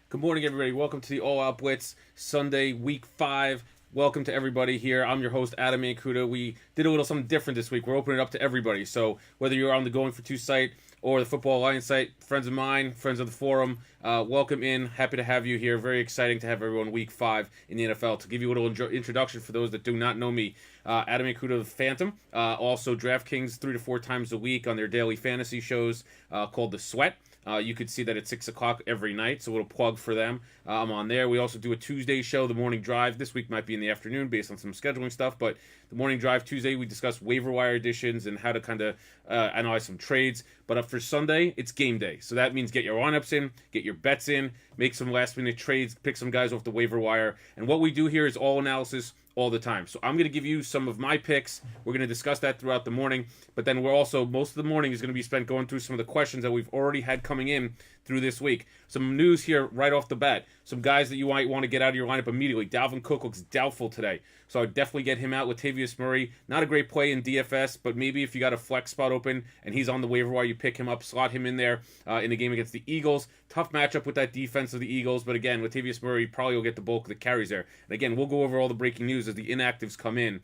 Good morning, everybody. Welcome to the All Out Blitz Sunday, Week 5. Welcome to everybody here. I'm your host, Adam Mancuda. We did a little something different this week. We're opening it up to everybody. So whether you're on the Going for Two site or the Football Alliance site, friends of mine, friends of the forum, welcome in. Happy to have you here. Very exciting to have everyone Week 5 in the NFL. To give you a little introduction for those that do not know me, Adam Mancuda of FANTOM, also DraftKings 3 to 4 times a week on their daily fantasy shows called The Sweat. You could see that at 6 o'clock every night, so a little plug for them. I'm on there. We also do a Tuesday show, The Morning Drive. This week might be in the afternoon based on some scheduling stuff, but The Morning Drive Tuesday, we discuss waiver wire additions and how to kind of analyze some trades. But for Sunday, it's game day. So that means get your lineups in, get your bets in, make some last-minute trades, pick some guys off the waiver wire. And what we do here is all analysis all the time. So I'm going to give you some of my picks. We're going to discuss that throughout the morning. But then we're also, most of the morning is going to be spent going through some of the questions that we've already had coming in through this week. Some news here right off the bat. Some guys that you might want to get out of your lineup immediately. Dalvin Cook looks doubtful today, so I would definitely get him out. Latavius Murray, not a great play in DFS, but maybe if you got a flex spot open and he's on the waiver wire, you pick him up, slot him in there in the game against the Eagles. Tough matchup with that defense of the Eagles, but again, Latavius Murray probably will get the bulk of the carries there. And again, we'll go over all the breaking news as the inactives come in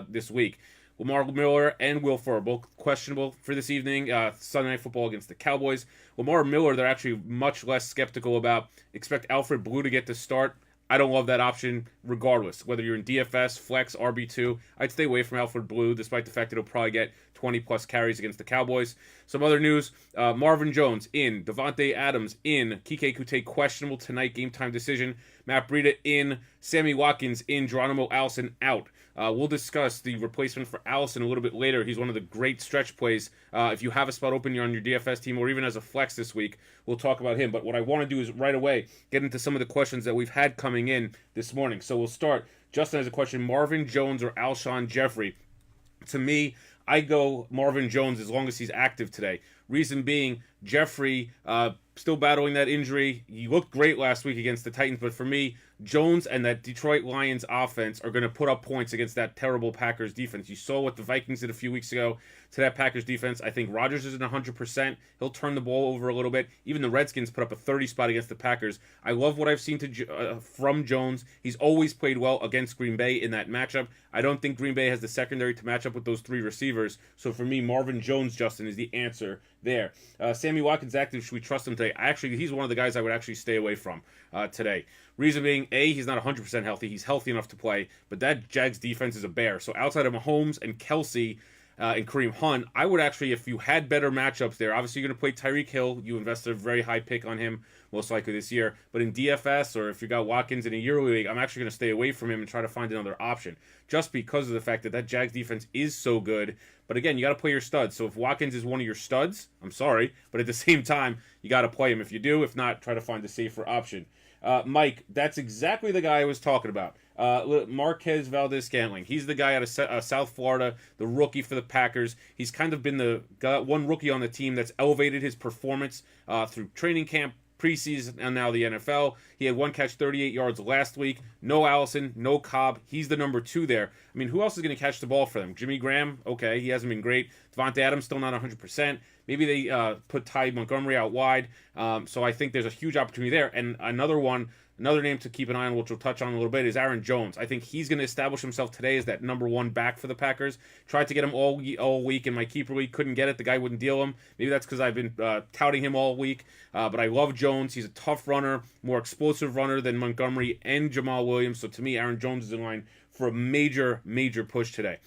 this week. Lamar Miller and Will Fuller, both questionable for this evening. Sunday Night Football against the Cowboys. Lamar Miller, they're actually much less skeptical about. Expect Alfred Blue to get the start. I don't love that option regardless. Whether you're in DFS, Flex, RB2, I'd stay away from Alfred Blue, despite the fact that he'll probably get 20-plus carries against the Cowboys. Some other news, Marvin Jones in, Devontae Adams in, Kike Kute questionable tonight, game time decision, Matt Breida in, Sammy Watkins in, Geronimo Allison out. We'll discuss the replacement for Allison a little bit later. He's one of the great stretch plays. If you have a spot open, you're on your DFS team, or even as a flex this week, we'll talk about him. But what I want to do is right away get into some of the questions that we've had coming in this morning. So we'll start. Justin has a question, Marvin Jones or Alshon Jeffrey? To me, I go Marvin Jones as long as he's active today. Reason being, Jeffrey still battling that injury. He looked great last week against the Titans, but for me, Jones and that Detroit Lions offense are going to put up points against that terrible Packers defense. You saw what the Vikings did a few weeks ago to that Packers defense. I think Rodgers isn't 100%. He'll turn the ball over a little bit. Even the Redskins put up a 30 spot against the Packers. I love what I've seen from Jones. He's always played well against Green Bay in that matchup. I don't think Green Bay has the secondary to match up with those three receivers. So for me, Marvin Jones, Justin, is the answer there. Sammy Watkins active. Should we trust him today? He's one of the guys I would actually stay away from today. Reason being, A, he's not 100% healthy. He's healthy enough to play, but that Jags defense is a bear. So outside of Mahomes and Kelsey and Kareem Hunt, I would actually, if you had better matchups there, obviously you're going to play Tyreek Hill. You invested a very high pick on him, most likely this year. But in DFS, or if you got Watkins in a yearly league, I'm actually going to stay away from him and try to find another option, just because of the fact that Jags defense is so good. But again, you got to play your studs. So if Watkins is one of your studs, I'm sorry, but at the same time, you got to play him if you do. If not, try to find a safer option. Mike, that's exactly the guy I was talking about. Marquez Valdez-Scantling. He's the guy out of South Florida, the rookie for the Packers. He's kind of been the one rookie on the team that's elevated his performance through training camp, preseason, and now the NFL. He had one catch, 38 yards last week. No Allison, no Cobb. He's the number 2 there. I mean, who else is going to catch the ball for them? Jimmy Graham? Okay, he hasn't been great. Devontae Adams still not 100%. Maybe they put Ty Montgomery out wide. So I think there's a huge opportunity there. And another name to keep an eye on, which we'll touch on a little bit, is Aaron Jones. I think he's going to establish himself today as that number 1 back for the Packers. Tried to get him all week in my keeper league. Couldn't get it. The guy wouldn't deal him. Maybe that's because I've been touting him all week. But I love Jones. He's a tough runner, more explosive runner than Montgomery and Jamal Williams. So to me, Aaron Jones is in line for a major, major push today.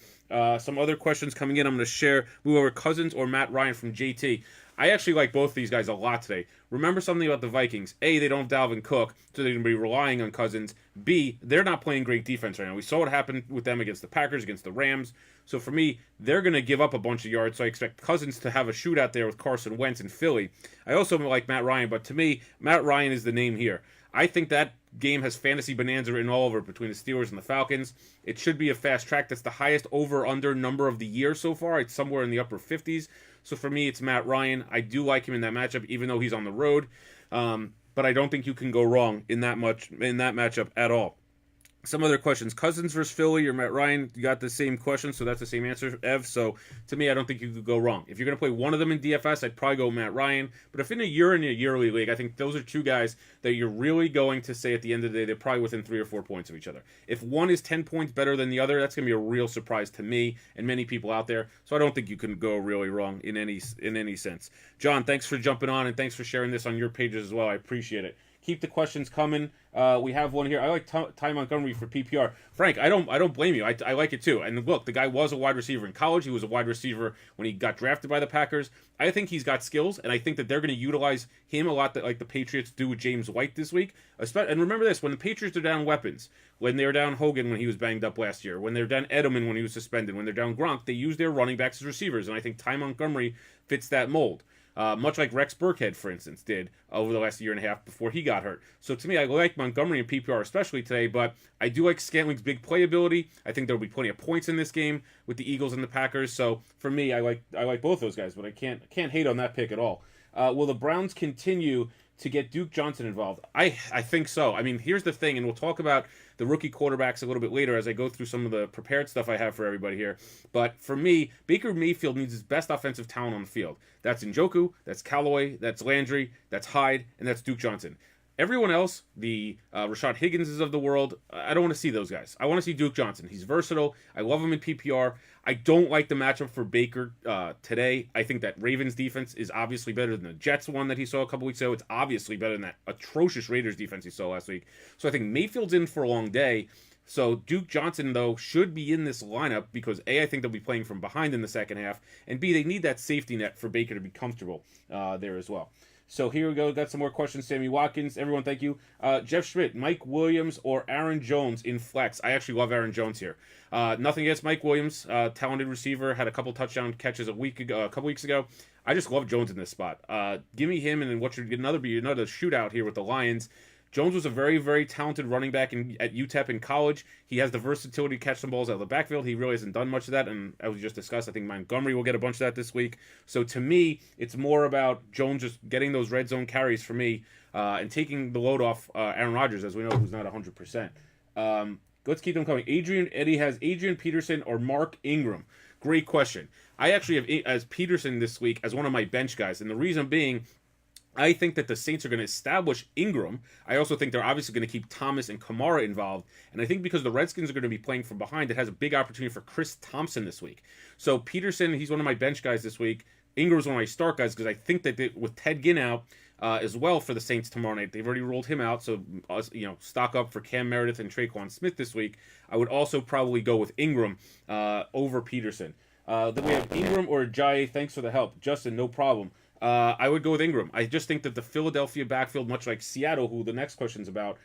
Some other questions coming in. I'm going to share move over Cousins or Matt Ryan from JT. I actually like both of these guys a lot today. Remember something about the Vikings. A, they don't have Dalvin Cook, so they're going to be relying on Cousins. B, they're not playing great defense right now. We saw what happened with them against the Packers, against the Rams. So for me, they're going to give up a bunch of yards, so I expect Cousins to have a shootout there with Carson Wentz in Philly. I also like Matt Ryan, but to me, Matt Ryan is the name here. I think that game has fantasy bonanza written all over between the Steelers and the Falcons. It should be a fast track. That's the highest over-under number of the year so far. It's somewhere in the upper 50s. So for me, it's Matt Ryan. I do like him in that matchup, even though he's on the road. But I don't think you can go wrong in that matchup at all. Some other questions. Cousins versus Philly or Matt Ryan? You got the same question, so that's the same answer, Ev. So to me, I don't think you could go wrong. If you're going to play one of them in DFS, I'd probably go Matt Ryan. But if in a yearly league, I think those are two guys that you're really going to say at the end of the day, they're probably within 3 or 4 points of each other. If one is 10 points better than the other, that's going to be a real surprise to me and many people out there. So I don't think you can go really wrong in any sense. John, thanks for jumping on and thanks for sharing this on your pages as well. I appreciate it. Keep the questions coming. We have one here. I like Ty Montgomery for PPR. Frank, I don't blame you. I like it too. And look, the guy was a wide receiver in college. He was a wide receiver when he got drafted by the Packers. I think he's got skills, and I think that they're going to utilize him a lot, like the Patriots do with James White this week. And remember this: when the Patriots are down weapons, when they're down Hogan when he was banged up last year, when they're down Edelman when he was suspended, when they're down Gronk, they use their running backs as receivers, and I think Ty Montgomery fits that mold. Much like Rex Burkhead, for instance, did over the last year and a half before he got hurt. So to me, I like Montgomery in PPR especially today, but I do like Scantling's big playability. I think there will be plenty of points in this game with the Eagles and the Packers. So for me, I like both those guys, but I can't hate on that pick at all. Will the Browns continue to get Duke Johnson involved? I think so. I mean, here's the thing, and we'll talk about the rookie quarterbacks a little bit later as I go through some of the prepared stuff I have for everybody here. But for me, Baker Mayfield needs his best offensive talent on the field. That's Njoku, that's Callaway, that's Landry, that's Hyde, and that's Duke Johnson. Everyone else, the Rashad Higginses of the world, I don't want to see those guys. I want to see Duke Johnson. He's versatile. I love him in PPR. I don't like the matchup for Baker today. I think that Ravens defense is obviously better than the Jets one that he saw a couple weeks ago. It's obviously better than that atrocious Raiders defense he saw last week. So I think Mayfield's in for a long day. So Duke Johnson, though, should be in this lineup because, A, I think they'll be playing from behind in the second half, and B, they need that safety net for Baker to be comfortable there as well. So here we go. Got some more questions. Sammy Watkins. Everyone, thank you. Jeff Schmidt, Mike Williams or Aaron Jones in flex? I actually love Aaron Jones here. Nothing against Mike Williams. Talented receiver. Had a couple touchdown catches a couple weeks ago. I just love Jones in this spot. Give me him, and then what should be another shootout here with the Lions. Jones was a very, very talented running back at UTEP in college. He has the versatility to catch some balls out of the backfield. He really hasn't done much of that, and as we just discussed, I think Montgomery will get a bunch of that this week. So to me, it's more about Jones just getting those red zone carries for me and taking the load off Aaron Rodgers, as we know, who's not 100%. Let's keep them coming. Eddie has Adrian Peterson or Mark Ingram. Great question. I actually have as Peterson this week as one of my bench guys, and the reason being, I think that the Saints are going to establish Ingram. I also think they're obviously going to keep Thomas and Kamara involved. And I think because the Redskins are going to be playing from behind, it has a big opportunity for Chris Thompson this week. So Peterson, he's one of my bench guys this week. Ingram's one of my start guys because I think that with Ted Ginn out as well for the Saints tomorrow night, they've already ruled him out. So, stock up for Cam Meredith and Traquan Smith this week. I would also probably go with Ingram over Peterson. Then we have Ingram or Ajayi. Thanks for the help. Justin, no problem. I would go with Ingram. I just think that the Philadelphia backfield, much like Seattle, who the next question's about,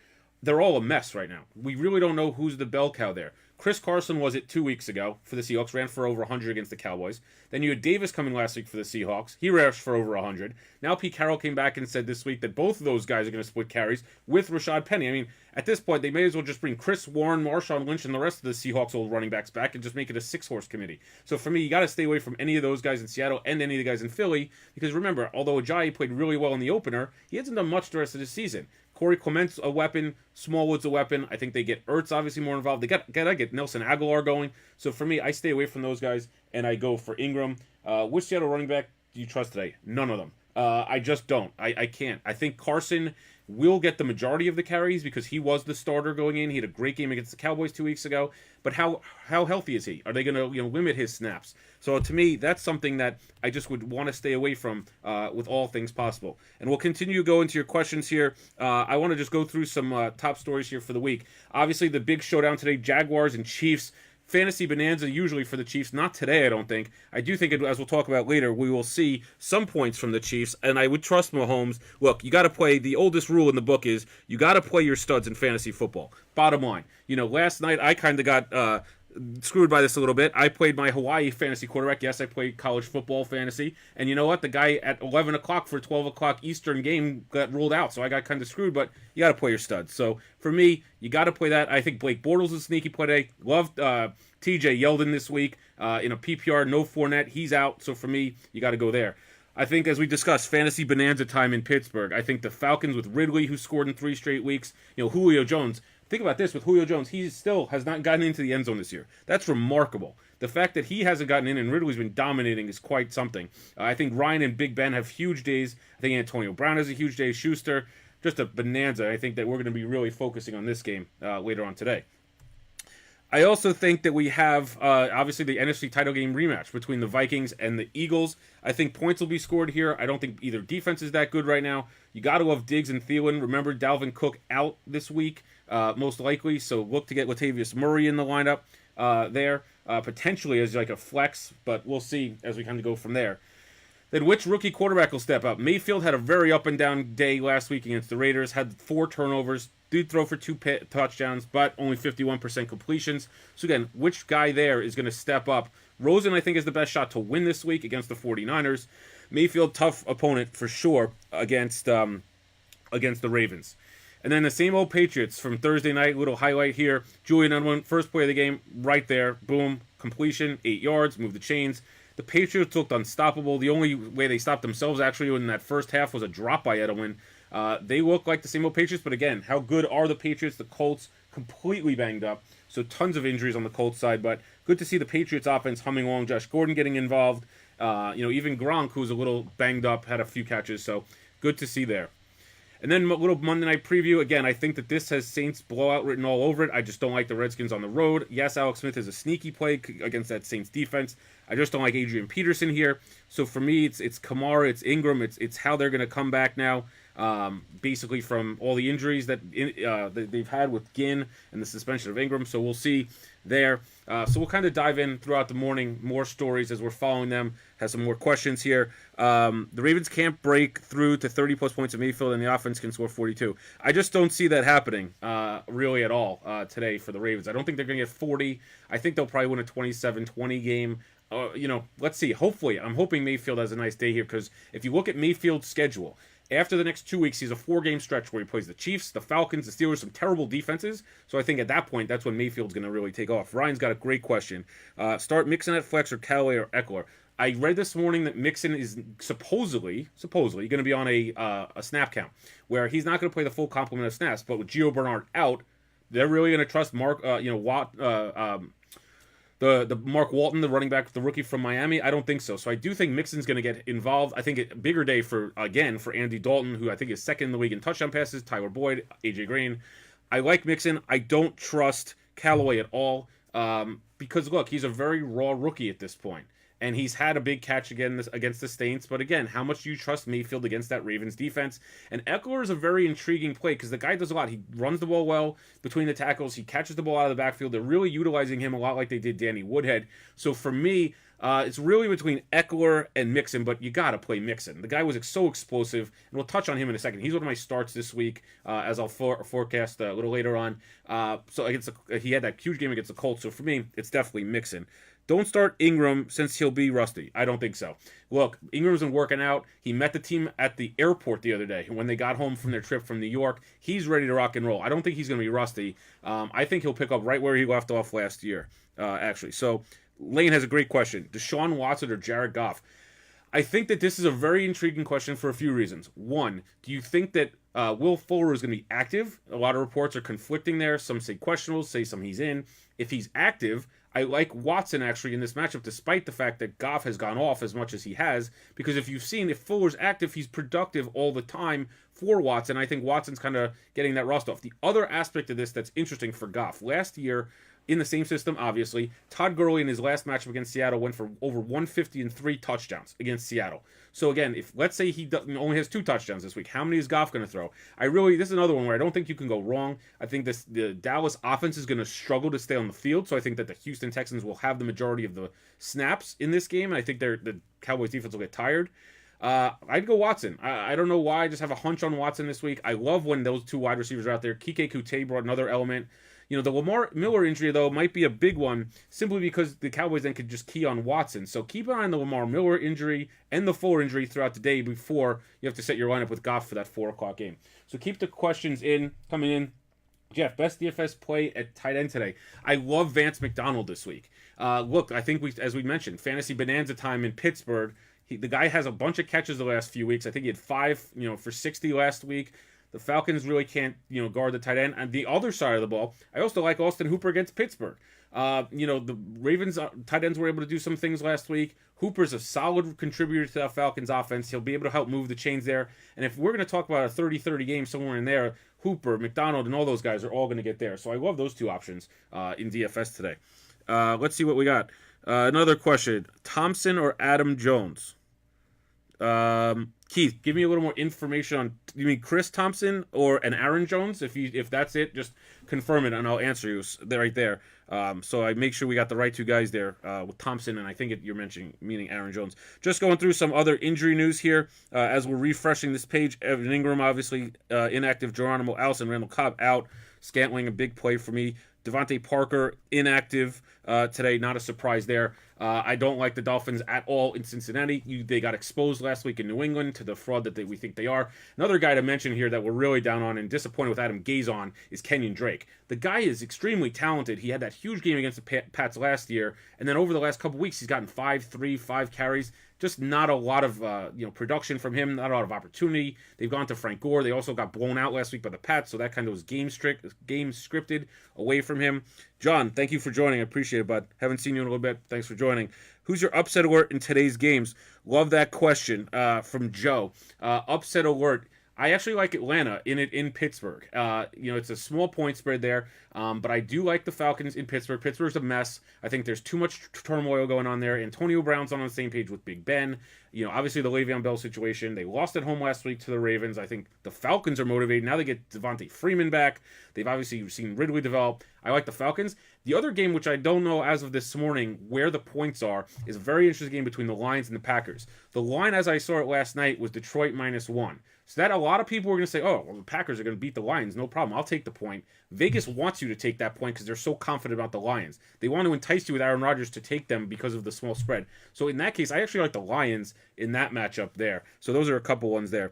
they're all a mess right now. We really don't know who's the bell cow there. Chris Carson was it 2 weeks ago for the Seahawks, ran for over 100 against the Cowboys. Then you had Davis coming last week for the Seahawks. He rushed for over 100. Now Pete Carroll came back and said this week that both of those guys are going to split carries with Rashad Penny. I mean, at this point, they may as well just bring Chris Warren, Marshawn Lynch, and the rest of the Seahawks old running backs back and just make it a 6-horse committee. So for me, you got to stay away from any of those guys in Seattle and any of the guys in Philly because remember, although Ajayi played really well in the opener, he hasn't done much the rest of the season. Corey Clement's a weapon. Smallwood's a weapon. I think they get Ertz obviously more involved. They gotta get Nelson Aguilar going. So for me, I stay away from those guys and I go for Ingram. Which Seattle running back do you trust today? None of them. I just don't. I can't. I think Carson will get the majority of the carries because he was the starter going in. He had a great game against the Cowboys 2 weeks ago. But how healthy is he? Are they going to limit his snaps? So to me, that's something that I just would want to stay away from with all things possible. And we'll continue to go into your questions here. I want to just go through some top stories here for the week. Obviously, the big showdown today, Jaguars and Chiefs. Fantasy bonanza usually for the Chiefs. Not today, I don't think. I do think, as we'll talk about later, we will see some points from the Chiefs, and I would trust Mahomes. Look, you got to play. The oldest rule in the book is you got to play your studs in fantasy football. Bottom line. Last night I kind of got screwed by this a little bit. I played my Hawaii fantasy quarterback. Yes, I played college football fantasy. And you know what? The guy at 11 o'clock for 12 o'clock Eastern game got ruled out. So I got kind of screwed, but you got to play your studs. So for me, you got to play that. I think Blake Bortles is a sneaky play today. Loved TJ Yeldon this week in a PPR. No Fournette. He's out. So for me, you got to go there. I think, as we discussed, fantasy bonanza time in Pittsburgh. I think the Falcons with Ridley, who scored in 3 straight weeks. Julio Jones, think about this with Julio Jones. He still has not gotten into the end zone this year. That's remarkable. The fact that he hasn't gotten in and Ridley's been dominating is quite something. I think Ryan and Big Ben have huge days. I think Antonio Brown has a huge day. Schuster, just a bonanza. I think that we're going to be really focusing on this game later on today. I also think that we have, obviously, the NFC title game rematch between the Vikings and the Eagles. I think points will be scored here. I don't think either defense is that good right now. You got to love Diggs and Thielen. Remember, Dalvin Cook out this week, most likely, so look to get Latavius Murray in the lineup there, potentially as like a flex, but we'll see as we kind of go from there. Then which rookie quarterback will step up? Mayfield had a very up-and-down day last week against the Raiders, had 4 turnovers, did throw for 2 touchdowns, but only 51% completions. So again, which guy there is going to step up? Rosen, I think, is the best shot to win this week against the 49ers. Mayfield, tough opponent for sure against the Ravens. And then the same old Patriots from Thursday night, little highlight here. Julian Edelman, first play of the game, right there, boom, completion, 8 yards, move the chains. The Patriots looked unstoppable. The only way they stopped themselves, actually, in that first half was a drop by Edelman. They look like the same old Patriots, but again, how good are the Patriots? The Colts completely banged up, so tons of injuries on the Colts side, but good to see the Patriots offense humming along. Josh Gordon getting involved. Even Gronk, who's a little banged up, had a few catches, so good to see there. And then a little Monday night preview. Again, I think that this has Saints blowout written all over it. I just don't like the Redskins on the road. Yes, Alex Smith is a sneaky play against that Saints defense. I just don't like Adrian Peterson here. So for me, it's Kamara, it's Ingram, it's how they're going to come back now. Basically from all the injuries that they've had with Ginn and the suspension of Ingram. So we'll see there. So we'll kind of dive in throughout the morning, more stories as we're following them. Has some more questions here. The Ravens can't break through to 30-plus points of Mayfield, and the offense can score 42. I just don't see that happening really at all today for the Ravens. I don't think they're going to get 40. I think they'll probably win a 27-20 game. Let's see. Hopefully, I'm hoping Mayfield has a nice day here, because if you look at Mayfield's schedule, after the next 2 weeks, he's a 4-game stretch where he plays the Chiefs, the Falcons, the Steelers, some terrible defenses. So I think at that point, that's when Mayfield's going to really take off. Ryan's got a great question. Start Mixon at flex or Callaway or Eckler. I read this morning that Mixon is supposedly going to be on a snap count, where he's not going to play the full complement of snaps. But with Gio Bernard out, they're really going to trust Mark The Mark Walton, the running back, the rookie from Miami, I don't think so. So I do think Mixon's going to get involved. I think a bigger day for Andy Dalton, who I think is second in the league in touchdown passes, Tyler Boyd, AJ Green. I like Mixon. I don't trust Callaway at all because, look, he's a very raw rookie at this point. And he's had a big catch again against the Saints. But again, how much do you trust Mayfield against that Ravens defense? And Eckler is a very intriguing play because the guy does a lot. He runs the ball well between the tackles. He catches the ball out of the backfield. They're really utilizing him a lot like they did Danny Woodhead. So for me, it's really between Eckler and Mixon, but you got to play Mixon. The guy was so explosive, and we'll touch on him in a second. He's one of my starts this week, as I'll forecast a little later on. So he had that huge game against the Colts. So for me, it's definitely Mixon. Don't start Ingram since he'll be rusty. I don't think so. Look, Ingram's been working out. He met the team at the airport the other day when they got home from their trip from New York. He's ready to rock and roll. I don't think he's going to be rusty. I think he'll pick up right where he left off last year, actually. So Lane has a great question. Deshaun Watson or Jared Goff? I think that this is a very intriguing question for a few reasons. One, do you think that Will Fuller is going to be active? A lot of reports are conflicting there. Some say questionable, say some he's in. If he's active, I like Watson actually in this matchup, despite the fact that Goff has gone off as much as he has, because if you've seen, if Fuller's active, he's productive all the time for Watson. I think Watson's kind of getting that rust off. The other aspect of this that's interesting for Goff, last year, in the same system, obviously, Todd Gurley in his last matchup against Seattle went for over 150 and 3 touchdowns against Seattle. So again, if let's say he only has 2 touchdowns this week, how many is Goff going to throw? This is another one where I don't think you can go wrong. I think the Dallas offense is going to struggle to stay on the field, so I think that the Houston Texans will have the majority of the snaps in this game, and I think the Cowboys defense will get tired. I'd go Watson. I don't know why. I just have a hunch on Watson this week. I love when those 2 wide receivers are out there. Kike Coutee brought another element. The Lamar Miller injury, though, might be a big one simply because the Cowboys then could just key on Watson. So keep an eye on the Lamar Miller injury and the Fuller injury throughout the day before you have to set your lineup with Goff for that 4 o'clock game. So keep the questions coming in. Jeff, best DFS play at tight end today. I love Vance McDonald this week. Look, I think as we mentioned, fantasy bonanza time in Pittsburgh. The guy has a bunch of catches the last few weeks. I think he had 5, for 60 last week. The Falcons really can't, guard the tight end. And the other side of the ball, I also like Austin Hooper against Pittsburgh. The Ravens tight ends were able to do some things last week. Hooper's a solid contributor to the Falcons offense. He'll be able to help move the chains there. And if we're going to talk about a 30-30 game somewhere in there, Hooper, McDonald, and all those guys are all going to get there. So I love those two options in DFS today. Let's see what we got. Another question. Thompson or Adam Jones? Keith, give me a little more information on, you mean Chris Thompson or an Aaron Jones? If that's it, just confirm it and I'll answer you right there. So I make sure we got the right two guys there with Thompson, and I think you're meaning Aaron Jones. Just going through some other injury news here as we're refreshing this page. Evan Ingram, obviously inactive. Geronimo Allison, Randall Cobb out. Scantling, a big play for me. Devontae Parker, inactive today. Not a surprise there. I don't like the Dolphins at all in Cincinnati. They got exposed last week in New England to the fraud that we think they are. Another guy to mention here that we're really down on and disappointed with Adam Gase on is Kenyon Drake. The guy is extremely talented. He had that huge game against the Pats last year, and then over the last couple weeks, he's gotten 5 carries. Just not a lot of production from him, not a lot of opportunity. They've gone to Frank Gore. They also got blown out last week by the Pats, so that kind of was game scripted away from him. John, thank you for joining. I appreciate it, bud. Haven't seen you in a little bit. Thanks for joining. Who's your upset alert in today's games? Love that question from Joe. Upset alert. I actually like Atlanta in Pittsburgh. It's a small point spread there, but I do like the Falcons in Pittsburgh. Pittsburgh's a mess. I think there's too much turmoil going on there. Antonio Brown's on the same page with Big Ben. Obviously the Le'Veon Bell situation. They lost at home last week to the Ravens. I think the Falcons are motivated. Now they get Devontae Freeman back. They've obviously seen Ridley develop. I like the Falcons. The other game, which I don't know as of this morning where the points are, is a very interesting game between the Lions and the Packers. The line, as I saw it last night, was Detroit -1. So that a lot of people were going to say, oh, well, the Packers are going to beat the Lions. No problem. I'll take the point. Vegas wants you to take that point because they're so confident about the Lions. They want to entice you with Aaron Rodgers to take them because of the small spread. So in that case, I actually like the Lions in that matchup there. So those are a couple ones there.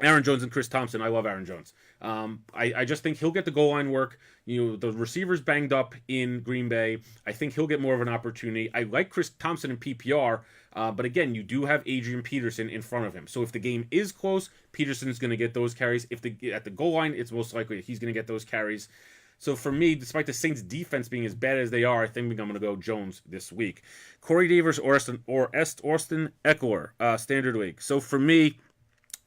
Aaron Jones and Chris Thompson. I love Aaron Jones. I just think he'll get the goal line work. The receivers banged up in Green Bay. I think he'll get more of an opportunity. I like Chris Thompson in PPR, but again, you do have Adrian Peterson in front of him. So if the game is close, Peterson's going to get those carries. If at the goal line, it's most likely he's going to get those carries. So for me, despite the Saints' defense being as bad as they are, I think I'm going to go Jones this week. Corey Davis or Austin Eckler, Standard League. So for me,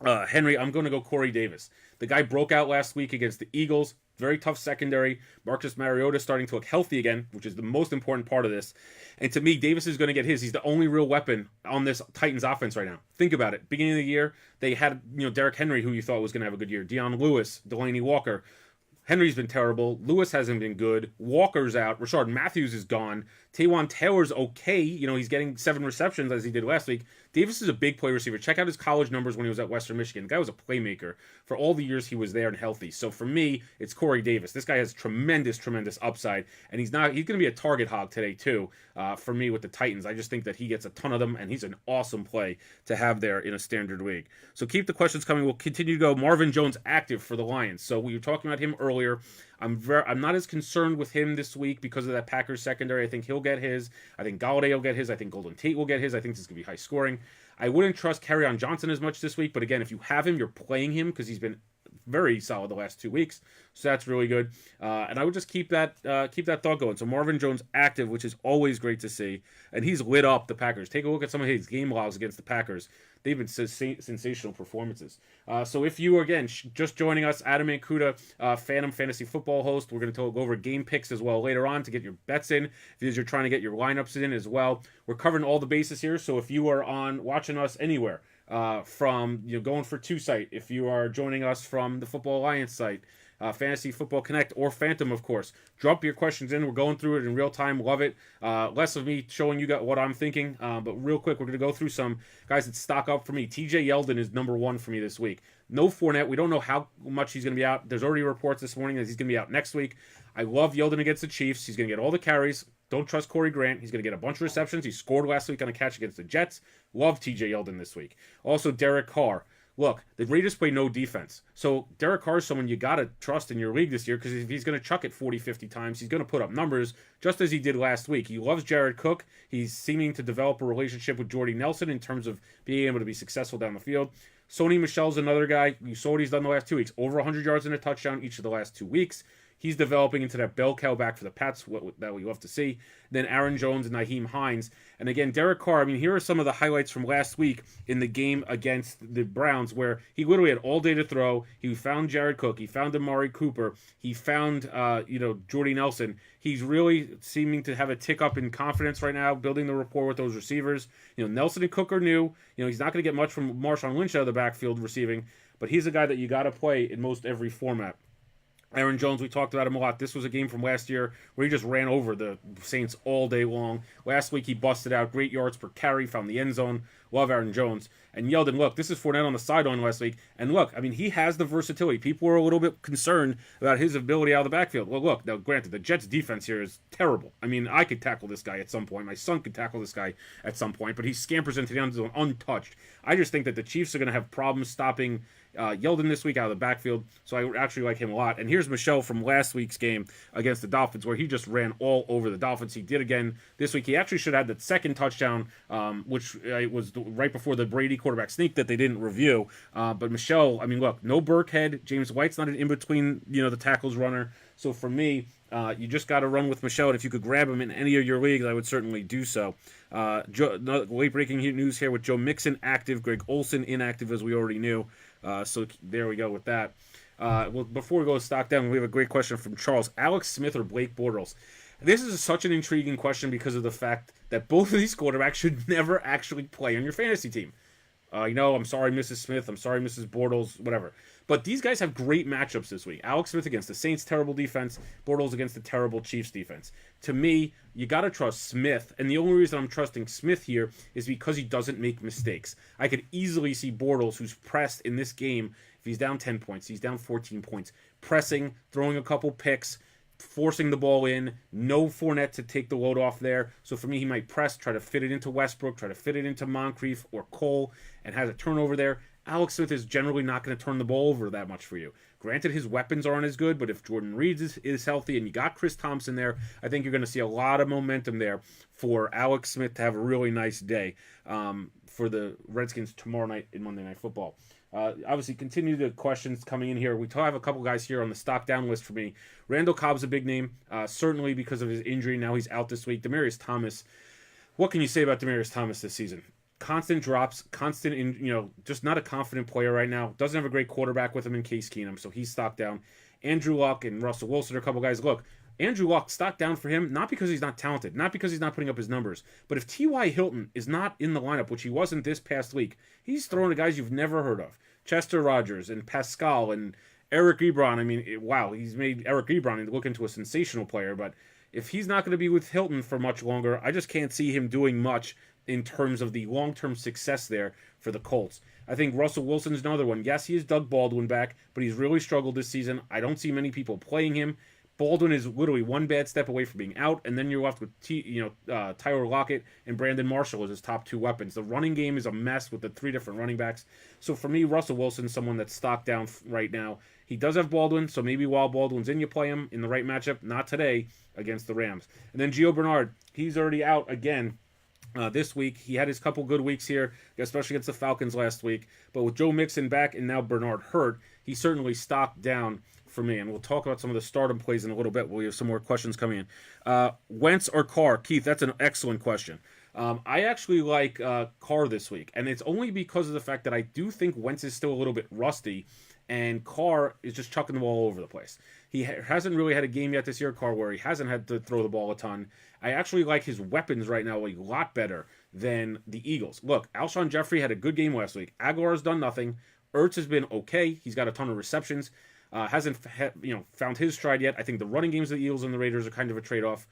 Henry, I'm going to go Corey Davis. The guy broke out last week against the Eagles. Very tough secondary. Marcus Mariota starting to look healthy again, which is the most important part of this. And to me, Davis is going to get his. He's the only real weapon on this Titans offense right now. Think about it. Beginning of the year, they had Derrick Henry, who you thought was going to have a good year. Deion Lewis, Delaney Walker. Henry's been terrible. Lewis hasn't been good. Walker's out. Rashard Matthews is gone. Taywan Taylor's okay. He's getting 7 receptions as he did last week. Davis is a big play receiver. Check out his college numbers when he was at Western Michigan. The guy was a playmaker for all the years he was there and healthy. So for me, it's Corey Davis. This guy has tremendous, tremendous upside, and he's going to be a target hog today too. For me with the Titans, I just think that he gets a ton of them, and he's an awesome play to have there in a standard league. So keep the questions coming. We'll continue to go. Marvin Jones active for the Lions. So we were talking about him earlier. I'm not as concerned with him this week because of that Packers secondary. I think he'll get his. I think Galladay will get his. I think Golden Tate will get his. I think this is going to be high scoring. I wouldn't trust Kerryon Johnson as much this week, but again, if you have him, you're playing him because he's been very solid the last 2 weeks. So that's really good. And I would just keep that thought going. So Marvin Jones active, which is always great to see. And he's lit up the Packers. Take a look at some of his game logs against the Packers. They've been sensational performances. So if you are, again, just joining us, Adam Mancuda, Phantom Fantasy Football host, we're going to go over game picks as well later on to get your bets in. If you're trying to get your lineups in as well. We're covering all the bases here. So if you are watching us anywhere, from going for 2 site, if you are joining us from the Football Alliance site, Fantasy Football Connect, or Phantom, of course, drop your questions in. We're going through it in real time. Love it. Less of me showing you what I'm thinking, but real quick, we're going to go through some guys that stock up for me. TJ Yeldon is number 1 for me this week. No Fournette. We don't know how much he's going to be out. There's already reports this morning that he's going to be out next week. I love Yeldon against the Chiefs. He's going to get all the carries. Don't trust Corey Grant. He's going to get a bunch of receptions. He scored last week on a catch against the Jets. Love TJ Yeldon this week. Also, Derek Carr. Look, the Raiders play no defense. So Derek Carr is someone you got to trust in your league this year because if he's going to chuck it 40, 50 times, he's going to put up numbers just as he did last week. He loves Jared Cook. He's seeming to develop a relationship with Jordy Nelson in terms of being able to be successful down the field. Sony Michel's another guy. You saw what he's done the last 2 weeks. Over 100 yards and a touchdown each of the last 2 weeks. He's developing into that bell cow back for the Pats, that we love to see. Then Aaron Jones and Nyheim Hines. And again, Derek Carr, I mean, here are some of the highlights from last week in the game against the Browns, where he literally had all day to throw. He found Jared Cook. He found Amari Cooper. He found, Jordy Nelson. He's really seeming to have a tick up in confidence right now, building the rapport with those receivers. Nelson and Cook are new. He's not going to get much from Marshawn Lynch out of the backfield receiving, but he's a guy that you got to play in most every format. Aaron Jones, we talked about him a lot. This was a game from last year where he just ran over the Saints all day long. Last week he busted out, great yards per carry, found the end zone. Love Aaron Jones. And Yeldon, look, this is Fournette on the sideline last week. And look, I mean, he has the versatility. People were a little bit concerned about his ability out of the backfield. Well, look, now granted, the Jets' defense here is terrible. I mean, I could tackle this guy at some point. My son could tackle this guy at some point, but he scampers into the end zone untouched. I just think that the Chiefs are going to have problems stopping Yeldon this week out of the backfield, so I actually like him a lot. And here's Michel from last week's game against the Dolphins, where he just ran all over the Dolphins. He did again this week. He actually should have had the second touchdown, which was right before the Brady quarterback sneak that they didn't review. But Michel, I mean, look, no Burkhead. James White's not an in-between, the tackles runner. So for me, you just got to run with Michel, and if you could grab him in any of your leagues, I would certainly do so. Late-breaking news here with Joe Mixon active, Greg Olsen inactive, as we already knew. So there we go with that. Well, before we go to stock down, we have a great question from Charles. Alex Smith or Blake Bortles? This is such an intriguing question because of the fact that both of these quarterbacks should never actually play on your fantasy team. I'm sorry, Mrs. Smith. I'm sorry, Mrs. Bortles, whatever. But these guys have great matchups this week. Alex Smith against the Saints' terrible defense. Bortles against the terrible Chiefs' defense. To me, you got to trust Smith. And the only reason I'm trusting Smith here is because he doesn't make mistakes. I could easily see Bortles, who's pressed in this game, if he's down 10 points, he's down 14 points, pressing, throwing a couple picks, forcing the ball in, no Fournette to take the load off there. So for me, he might press, try to fit it into Westbrook, try to fit it into Moncrief or Cole, and has a turnover there. Alex Smith is generally not going to turn the ball over that much for you. Granted, his weapons aren't as good, but if Jordan Reed is healthy and you got Chris Thompson there, I think you're going to see a lot of momentum there for Alex Smith to have a really nice day for the Redskins tomorrow night in Monday Night Football. Obviously, continue the questions coming in here. We have a couple guys here on the stock down list for me. Randall Cobb's a big name, certainly because of his injury. Now he's out this week. Demaryius Thomas. What can you say about Demaryius Thomas this season? Constant drops, just not a confident player right now. Doesn't have a great quarterback with him in Case Keenum, so he's stock down. Andrew Luck and Russell Wilson are a couple guys. Look, Andrew Luck, stock down for him, not because he's not talented, not because he's not putting up his numbers, but if T.Y. Hilton is not in the lineup, which he wasn't this past week, he's throwing to guys you've never heard of. Chester Rogers and Pascal and Eric Ebron. I mean, he's made Eric Ebron look into a sensational player, but if he's not going to be with Hilton for much longer, I just can't see him doing much in terms of the long-term success there for the Colts. I think Russell Wilson's another one. Yes, he is Doug Baldwin back, but he's really struggled this season. I don't see many people playing him. Baldwin is literally one bad step away from being out, and then you're left with Tyler Lockett and Brandon Marshall as his top two weapons. The running game is a mess with the three different running backs. So for me, Russell Wilson's someone that's stocked down right now. He does have Baldwin, so maybe while Baldwin's in, you play him in the right matchup. Not today against the Rams. And then Gio Bernard, he's already out again. This week, he had his couple good weeks here, especially against the Falcons last week. But with Joe Mixon back and now Bernard hurt, he's certainly stocked down for me. And we'll talk about some of the stardom plays in a little bit. We have some more questions coming in. Wentz or Carr? Keith, that's an excellent question. I actually like Carr this week, and it's only because of the fact that I do think Wentz is still a little bit rusty, and Carr is just chucking the ball all over the place. He hasn't really had a game yet this year, Carr, where he hasn't had to throw the ball a ton. I actually like his weapons right now a lot better than the Eagles. Look, Alshon Jeffrey had a good game last week. Aguilar's done nothing. Ertz has been okay. He's got a ton of receptions. Hasn't found his stride yet. I think the running games of the Eagles and the Raiders are kind of a trade-off.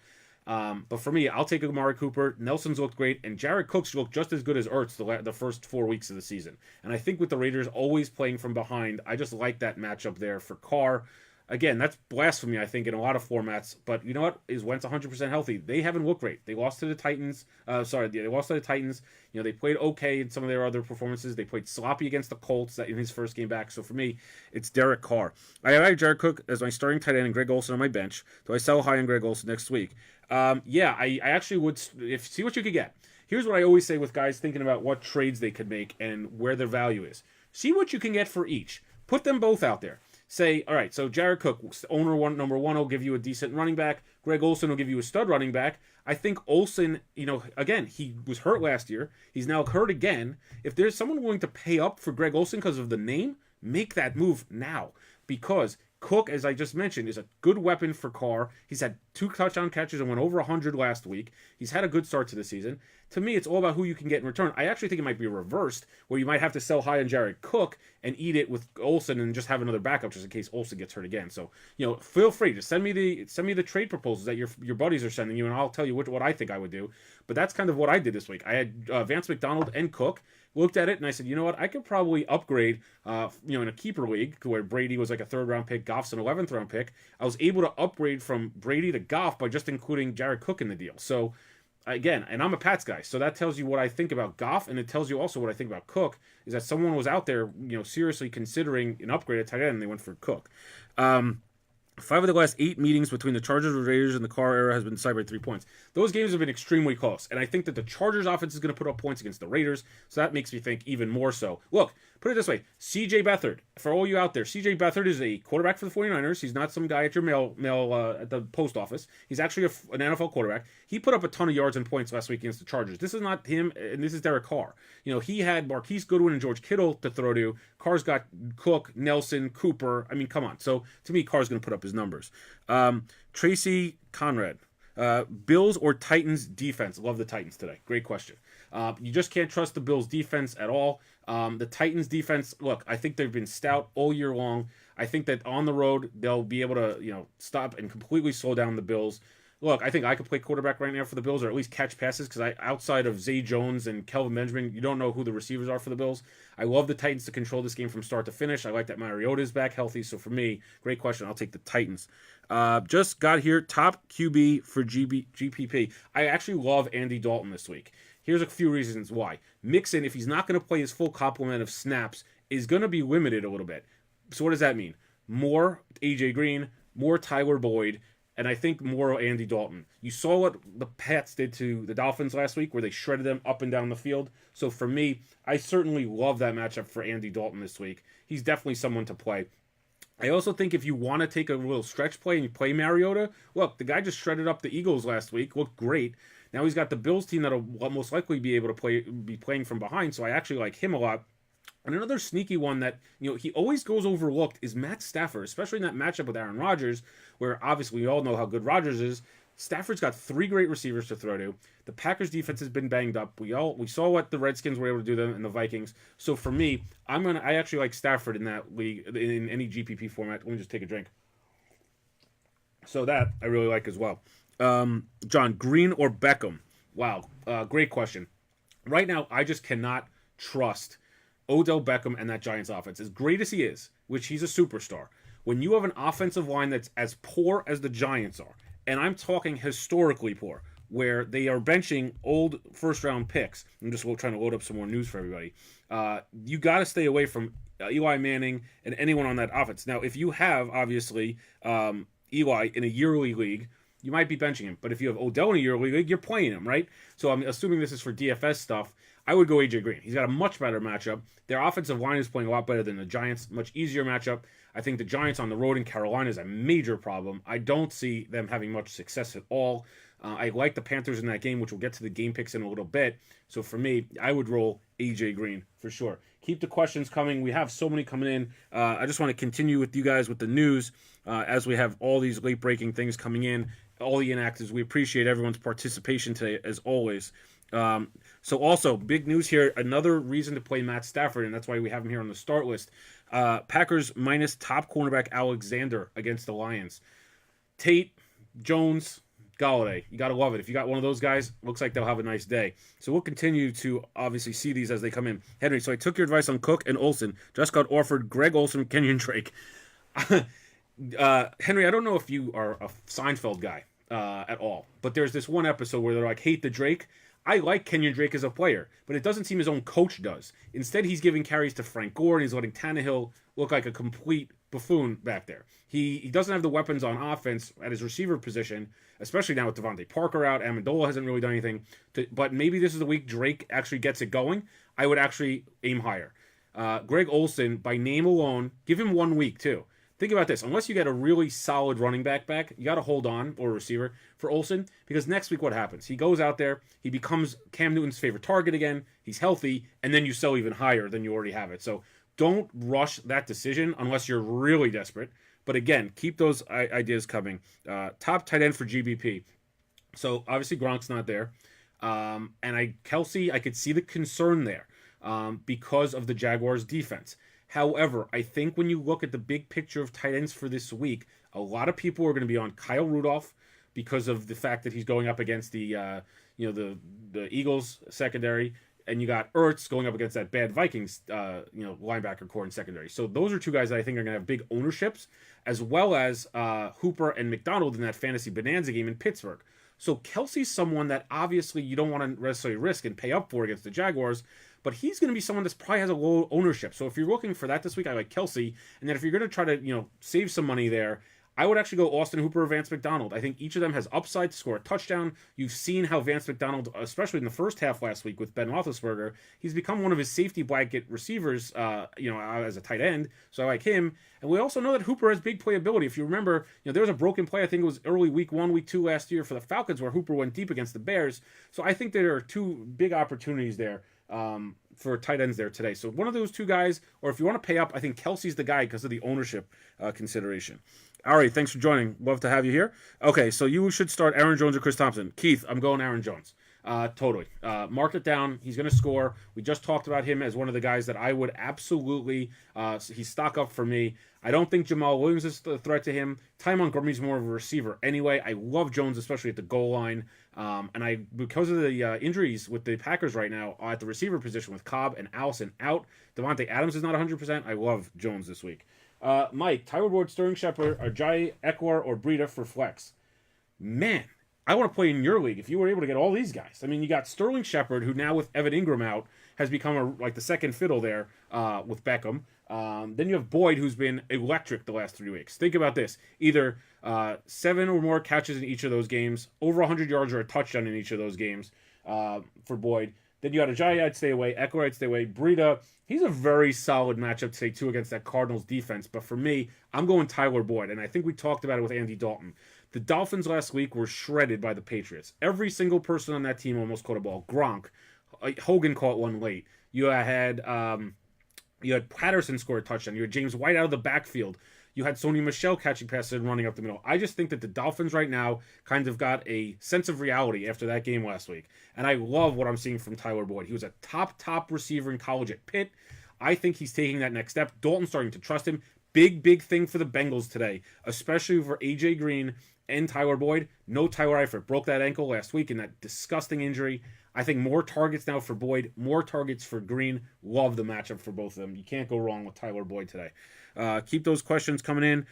But for me, I'll take Amari Cooper. Nelson's looked great, and Jared Cook's looked just as good as Ertz the first 4 weeks of the season. And I think with the Raiders always playing from behind, I just like that matchup there for Carr. Again, that's blasphemy, I think, in a lot of formats. But you know what? Is Wentz 100% healthy? They haven't looked great. They lost to the Titans. They lost to the Titans. They played okay in some of their other performances. They played sloppy against the Colts in his first game back. So for me, it's Derek Carr. I have Jared Cook as my starting tight end and Greg Olsen on my bench. Do I sell high on Greg Olsen next week? I actually would. See what you could get. Here's what I always say with guys thinking about what trades they could make and where their value is. See what you can get for each. Put them both out there. Say, all right, so Jared Cook, number one, will give you a decent running back. Greg Olsen will give you a stud running back. I think Olsen, again, he was hurt last year. He's now hurt again. If there's someone willing to pay up for Greg Olsen because of the name, make that move now. Because Cook, as I just mentioned, is a good weapon for Carr. He's had 2 touchdown catches and went over 100 last week. He's had a good start to the season. To me, it's all about who you can get in return. I actually think it might be reversed, where you might have to sell high on Jared Cook and eat it with Olsen and just have another backup just in case Olsen gets hurt again. So, feel free to send me the trade proposals that your buddies are sending you, and I'll tell you what I think I would do. But that's kind of what I did this week. I had Vance McDonald and Cook. Looked at it and I said, you know what? I could probably upgrade, in a keeper league where Brady was like a 3rd round pick, Goff's an 11th round pick. I was able to upgrade from Brady to Goff by just including Jared Cook in the deal. So again, and I'm a Pats guy, so that tells you what I think about Goff, and it tells you also what I think about Cook. Is that someone was out there, seriously considering an upgrade at tight end, and they went for Cook. 5 of the last 8 meetings between the Chargers and Raiders in the Carr era has been decided by 3 points. Those games have been extremely close, and I think that the Chargers offense is going to put up points against the Raiders, so that makes me think even more so. Look, put it this way, C.J. Beathard, for all you out there, C.J. Beathard is a quarterback for the 49ers. He's not some guy at your mail at the post office. He's actually an NFL quarterback. He put up a ton of yards and points last week against the Chargers. This is not him, and this is Derek Carr. He had Marquise Goodwin and George Kittle to throw to. Carr's got Cook, Nelson, Cooper. I mean, come on. So, to me, Carr's going to put up his numbers. Tracy Conrad. Bills or Titans defense? Love the Titans today. Great question. You just can't trust the Bills defense at all. The Titans defense, look, I think they've been stout all year long. I think that on the road, they'll be able to, stop and completely slow down the Bills. Look, I think I could play quarterback right now for the Bills, or at least catch passes, because outside of Zay Jones and Kelvin Benjamin, you don't know who the receivers are for the Bills. I love the Titans to control this game from start to finish. I like that Mariota's back healthy, so for me, great question. I'll take the Titans. Just got here, top QB for GPP. I actually love Andy Dalton this week. Here's a few reasons why. Mixon, if he's not going to play his full complement of snaps, is going to be limited a little bit. So what does that mean? More A.J. Green, more Tyler Boyd, and I think more Andy Dalton. You saw what the Pats did to the Dolphins last week, where they shredded them up and down the field. So for me, I certainly love that matchup for Andy Dalton this week. He's definitely someone to play. I also think if you want to take a little stretch play and you play Mariota, look, the guy just shredded up the Eagles last week, looked great. Now he's got the Bills team that'll most likely be able to be playing from behind, so I actually like him a lot. And another sneaky one that, he always goes overlooked is Matt Stafford, especially in that matchup with Aaron Rodgers, where obviously we all know how good Rodgers is. Stafford's got 3 great receivers to throw to. The Packers defense has been banged up. We saw what the Redskins were able to do them and the Vikings. So for me, I actually like Stafford in that league, in any GPP format. Let me just take a drink. So that I really like as well. John, Green or Beckham? Wow, great question. Right now, I just cannot trust Odell Beckham and that Giants offense. As great as he is, which he's a superstar, when you have an offensive line that's as poor as the Giants are, and I'm talking historically poor, where they are benching old first-round picks. I'm just trying to load up some more news for everybody. You got to stay away from Eli Manning and anyone on that offense. Now, if you have, obviously, Eli in a yearly league, you might be benching him. But if you have Odell in a yearly league, you're playing him, right? So I'm assuming this is for DFS stuff. I would go A.J. Green. He's got a much better matchup. Their offensive line is playing a lot better than the Giants. Much easier matchup. I think the Giants on the road in Carolina is a major problem. I don't see them having much success at all. I like the Panthers in that game, which we'll get to the game picks in a little bit. So for me, I would roll A.J. Green for sure. Keep the questions coming. We have so many coming in. I just want to continue with you guys with the news as we have all these late-breaking things coming in, all the inactives. We appreciate everyone's participation today, as always. So also, big news here, another reason to play Matt Stafford, and that's why we have him here on the start list. Packers minus top cornerback Alexander against the Lions. Tate, Jones, Galladay. You got to love it. If you got one of those guys, looks like they'll have a nice day. So we'll continue to obviously see these as they come in. Henry, so I took your advice on Cook and Olsen. Just got offered Greg Olsen, Kenyon Drake. Henry, I don't know if you are a Seinfeld guy at all, but there's this one episode where they're like, hate the Drake. I like Kenyon Drake as a player, but it doesn't seem his own coach does. Instead, he's giving carries to Frank Gore, and he's letting Tannehill look like a complete buffoon back there. He doesn't have the weapons on offense at his receiver position, especially now with Devontae Parker out. Amendola hasn't really done anything. But maybe this is the week Drake actually gets it going. I would actually aim higher. Greg Olsen, by name alone, give him 1 week too. Think about this. Unless you get a really solid running back, you got to hold on, or a receiver, for Olsen, because next week what happens? He goes out there, he becomes Cam Newton's favorite target again, he's healthy, and then you sell even higher than you already have it. So don't rush that decision unless you're really desperate. But again, keep those ideas coming. Top tight end for GBP. So obviously Gronk's not there. Kelsey, I could see the concern there because of the Jaguars' defense. However, I think when you look at the big picture of tight ends for this week, a lot of people are going to be on Kyle Rudolph because of the fact that he's going up against the Eagles secondary, and you got Ertz going up against that bad Vikings linebacker core in secondary. So those are two guys that I think are going to have big ownerships, as well as Hooper and McDonald in that fantasy bonanza game in Pittsburgh. So Kelsey's someone that obviously you don't want to necessarily risk and pay up for against the Jaguars, but he's going to be someone that probably has a low ownership. So if you're looking for that this week, I like Kelsey. And then if you're going to try to save some money there, I would actually go Austin Hooper or Vance McDonald. I think each of them has upside to score a touchdown. You've seen how Vance McDonald, especially in the first half last week with Ben Roethlisberger, he's become one of his safety blanket receivers, as a tight end. So I like him. And we also know that Hooper has big playability. If you remember, there was a broken play, I think it was early week 1, week 2 last year for the Falcons where Hooper went deep against the Bears. So I think there are two big opportunities there for tight ends there today. So one of those two guys, or if you want to pay up, I think Kelsey's the guy because of the ownership consideration. All right, thanks for joining. Love to have you here. Okay, so you should start Aaron Jones or Chris Thompson. Keith, I'm going Aaron Jones. Totally. Mark it down. He's going to score. We just talked about him as one of the guys that I would absolutely, he's stock up for me. I don't think Jamal Williams is a threat to him. Ty Montgomery's more of a receiver anyway. I love Jones, especially at the goal line. Because of the injuries with the Packers right now at the receiver position with Cobb and Allison out, Devontae Adams is not 100%. I love Jones this week. Mike, Tyler Boyd, Sterling Shepard, Ajayi, Eckler, or Breida for flex. Man, I want to play in your league if you were able to get all these guys. I mean, you got Sterling Shepard, who now with Evan Ingram out has become like the second fiddle there with Beckham. Then you have Boyd, who's been electric the last 3 weeks. Think about this. Either 7 or more catches in each of those games, over 100 yards or a touchdown in each of those games for Boyd. Then you got Ajayi, I'd stay away. Eckler, I'd stay away. Breida, he's a very solid matchup today, too, against that Cardinals defense. But for me, I'm going Tyler Boyd. And I think we talked about it with Andy Dalton. The Dolphins last week were shredded by the Patriots. Every single person on that team almost caught a ball. Gronk. Hogan caught one late. You had Patterson score a touchdown. You had James White out of the backfield. You had Sony Michel catching passes and running up the middle. I just think that the Dolphins right now kind of got a sense of reality after that game last week. And I love what I'm seeing from Tyler Boyd. He was a top receiver in college at Pitt. I think he's taking that next step. Dalton's starting to trust him. Big thing for the Bengals today, especially for A.J. Green and Tyler Boyd. No Tyler Eifert. Broke that ankle last week in that disgusting injury. I think more targets now for Boyd, more targets for Green. Love the matchup for both of them. You can't go wrong with Tyler Boyd today. Keep those questions coming in.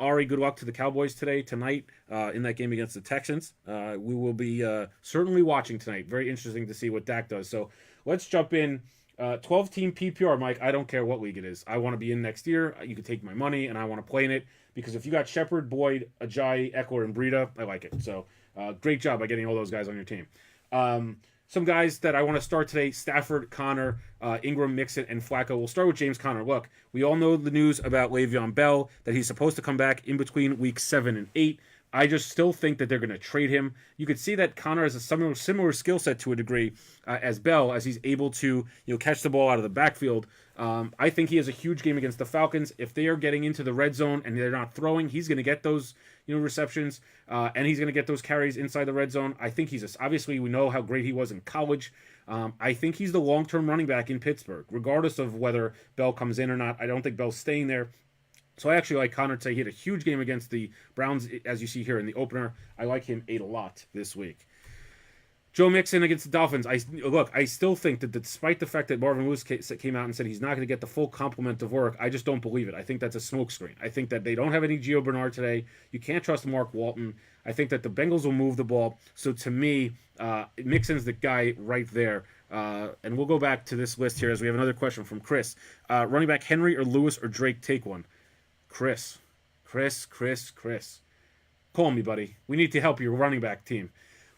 Ari, good luck to the Cowboys tonight, in that game against the Texans. We will be certainly watching tonight. Very interesting to see what Dak does. So let's jump in. 12-team PPR, Mike. I don't care what league it is. I want to be in next year. You can take my money, and I want to play in it. Because if you got Shepard, Boyd, Ajayi, Eckler, and Breida, I like it. So great job by getting all those guys on your team. Some guys that I want to start today: Stafford, Connor, Ingram, Mixon, and Flacco. We'll start with James Conner. Look, we all know the news about Le'Veon Bell, that he's supposed to come back in between weeks 7 and 8. I just still think that they're going to trade him. You could see that Connor has a similar skill set to a degree as Bell, as he's able to catch the ball out of the backfield. I think he has a huge game against the Falcons. If they are getting into the red zone and they're not throwing, he's going to get those receptions, and he's going to get those carries inside the red zone. I think obviously we know how great he was in college. I think he's the long-term running back in Pittsburgh, regardless of whether Bell comes in or not. I don't think Bell's staying there. So I actually like Connor today. He had a huge game against the Browns, as you see here in the opener. I like him a lot this week. Joe Mixon against the Dolphins. I still think that despite the fact that Marvin Lewis came out and said he's not going to get the full complement of work, I just don't believe it. I think that's a smokescreen. I think that they don't have any Gio Bernard today. You can't trust Mark Walton. I think that the Bengals will move the ball. So to me, Mixon's the guy right there. And we'll go back to this list here as we have another question from Chris. Running back Henry or Lewis or Drake, take one. Chris. Call me, buddy. We need to help your running back team.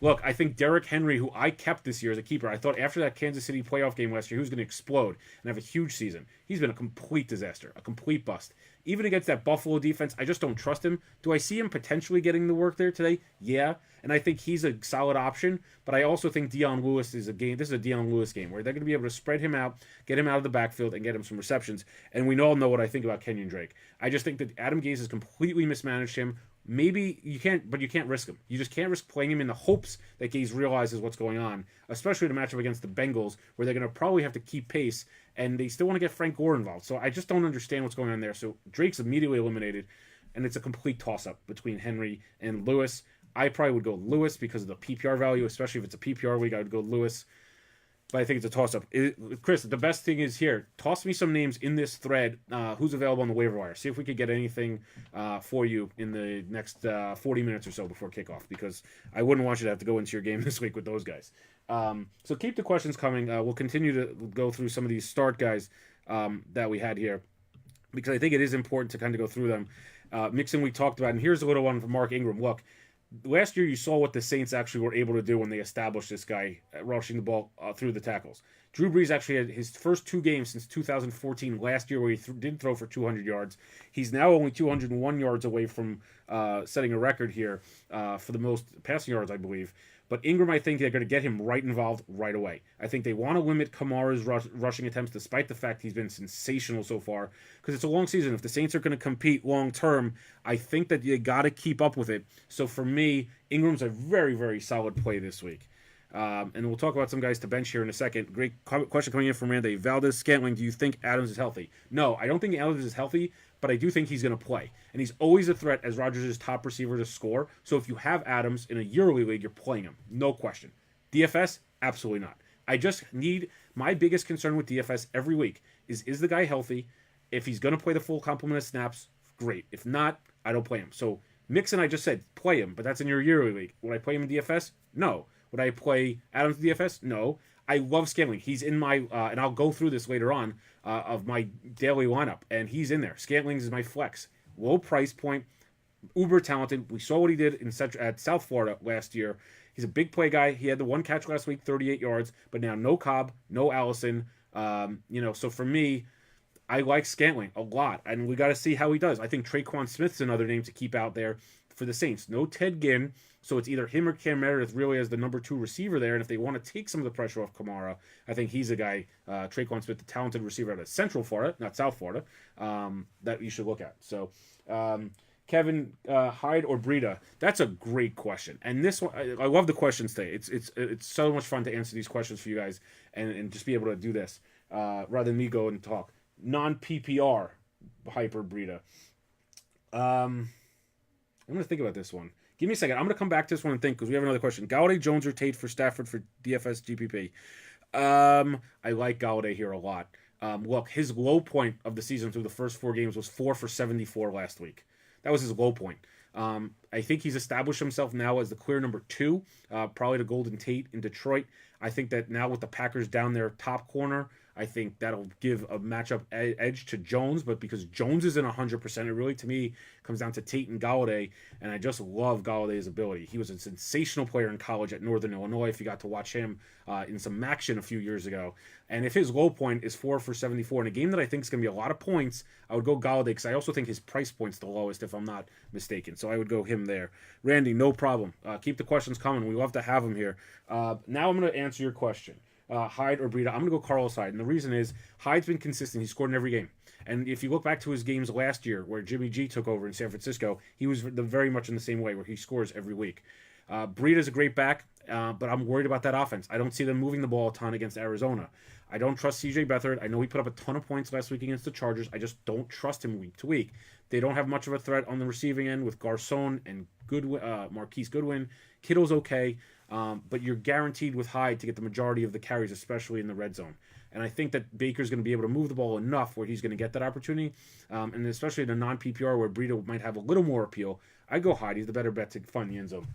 Look, I think Derrick Henry, who I kept this year as a keeper, I thought after that Kansas City playoff game last year, he was going to explode and have a huge season. He's been a complete disaster, a complete bust. Even against that Buffalo defense, I just don't trust him. Do I see him potentially getting the work there today? Yeah, and I think he's a solid option, but I also think Dion Lewis is a game. This is a Dion Lewis game where they're going to be able to spread him out, get him out of the backfield, and get him some receptions. And we all know what I think about Kenyon Drake. I just think that Adam Gase has completely mismanaged him. Maybe you can't, but you can't risk him. You just can't risk playing him in the hopes that Gase realizes what's going on, especially in a matchup against the Bengals, where they're going to probably have to keep pace, and they still want to get Frank Gore involved. So I just don't understand what's going on there. So Drake's immediately eliminated, and it's a complete toss-up between Henry and Lewis. I probably would go Lewis because of the PPR value, especially if it's a PPR league. I would go Lewis. But I think it's a toss-up. Chris, the best thing is here. Toss me some names in this thread. Who's available on the waiver wire? See if we could get anything for you in the next 40 minutes or so before kickoff, because I wouldn't want you to have to go into your game this week with those guys. So keep the questions coming. We'll continue to go through some of these start guys that we had here, because I think it is important to kind of go through them. Mixon we talked about, and here's a little one from Mark Ingram. Look, last year you saw what the Saints actually were able to do when they established this guy rushing the ball through the tackles. Drew Brees actually had his first 2 games since 2014 last year where he did throw for 200 yards. He's now only 201 yards away from setting a record here for the most passing yards, I believe. But Ingram, I think they're going to get him right involved right away. I think they want to limit Kamara's rushing attempts, despite the fact he's been sensational so far, because it's a long season. If the Saints are going to compete long term, I think that you got to keep up with it. So for me, Ingram's a very, very solid play this week. And we'll talk about some guys to bench here in a second. Great question coming in from Randy. Valdez Scantling, do you think Adams is healthy? No, I don't think Adams is healthy, but I do think he's going to play. And he's always a threat as Rodgers' top receiver to score. So if you have Adams in a yearly league, you're playing him. No question. DFS? Absolutely not. I just need, my biggest concern with DFS every week is the guy healthy? If he's going to play the full complement of snaps, great. If not, I don't play him. So Mixon, I just said, play him, but that's in your yearly league. Would I play him in DFS? No. Would I play Adams in DFS? No. I love Scantling. He's in my, and I'll go through this later on, of my daily lineup, and he's in there. Scantling is my flex. Low price point, uber talented. We saw what he did at South Florida last year. He's a big play guy. He had the one catch last week, 38 yards, but now no Cobb, no Allison. So for me, I like Scantling a lot, and we got to see how he does. I think Traquan Smith's another name to keep out there for the Saints. No Ted Ginn, so it's either him or Cam Meredith really as the number 2 receiver there, and if they want to take some of the pressure off Kamara, I think he's a guy, Traquan Smith, the talented receiver out of Central Florida, not South Florida, that you should look at. So, Kevin, Hyde or Breida? That's a great question, and this one, I love the questions today. It's so much fun to answer these questions for you guys and just be able to do this rather than me go and talk. Non-PPR, Hyper Breida. I'm going to think about this one. Give me a second. I'm going to come back to this one and think, because we have another question. Galladay, Jones, or Tate for Stafford for DFS GPP? I like Galladay here a lot. Look, his low point of the season through the first 4 games was 4 for 74 last week. That was his low point. I think he's established himself now as the clear number 2, probably to Golden Tate in Detroit. I think that now with the Packers down their top corner, I think that'll give a matchup edge to Jones, but because Jones isn't 100%, it really, to me, comes down to Tate and Galladay, and I just love Galladay's ability. He was a sensational player in college at Northern Illinois, if you got to watch him in some action a few years ago. And if his low point is 4 for 74 in a game that I think is going to be a lot of points, I would go Galladay, because I also think his price point's the lowest, if I'm not mistaken. So I would go him there. Randy, no problem. Keep the questions coming. We love to have them here. Now I'm going to answer your question. Hyde or Breida. I'm going to go Carlos Hyde. And the reason is Hyde's been consistent. He scored in every game. And if you look back to his games last year where Jimmy G took over in San Francisco, he was very much in the same way where he scores every week. Breida's a great back, but I'm worried about that offense. I don't see them moving the ball a ton against Arizona. I don't trust CJ Beathard. I know he put up a ton of points last week against the Chargers. I just don't trust him week to week. They don't have much of a threat on the receiving end with Garcon and Marquise Goodwin. Kittle's okay. But you're guaranteed with Hyde to get the majority of the carries, especially in the red zone. And I think that Baker's going to be able to move the ball enough where he's going to get that opportunity. And especially in a non-PPR where Breida might have a little more appeal, I go Hyde. He's the better bet to find the end zone.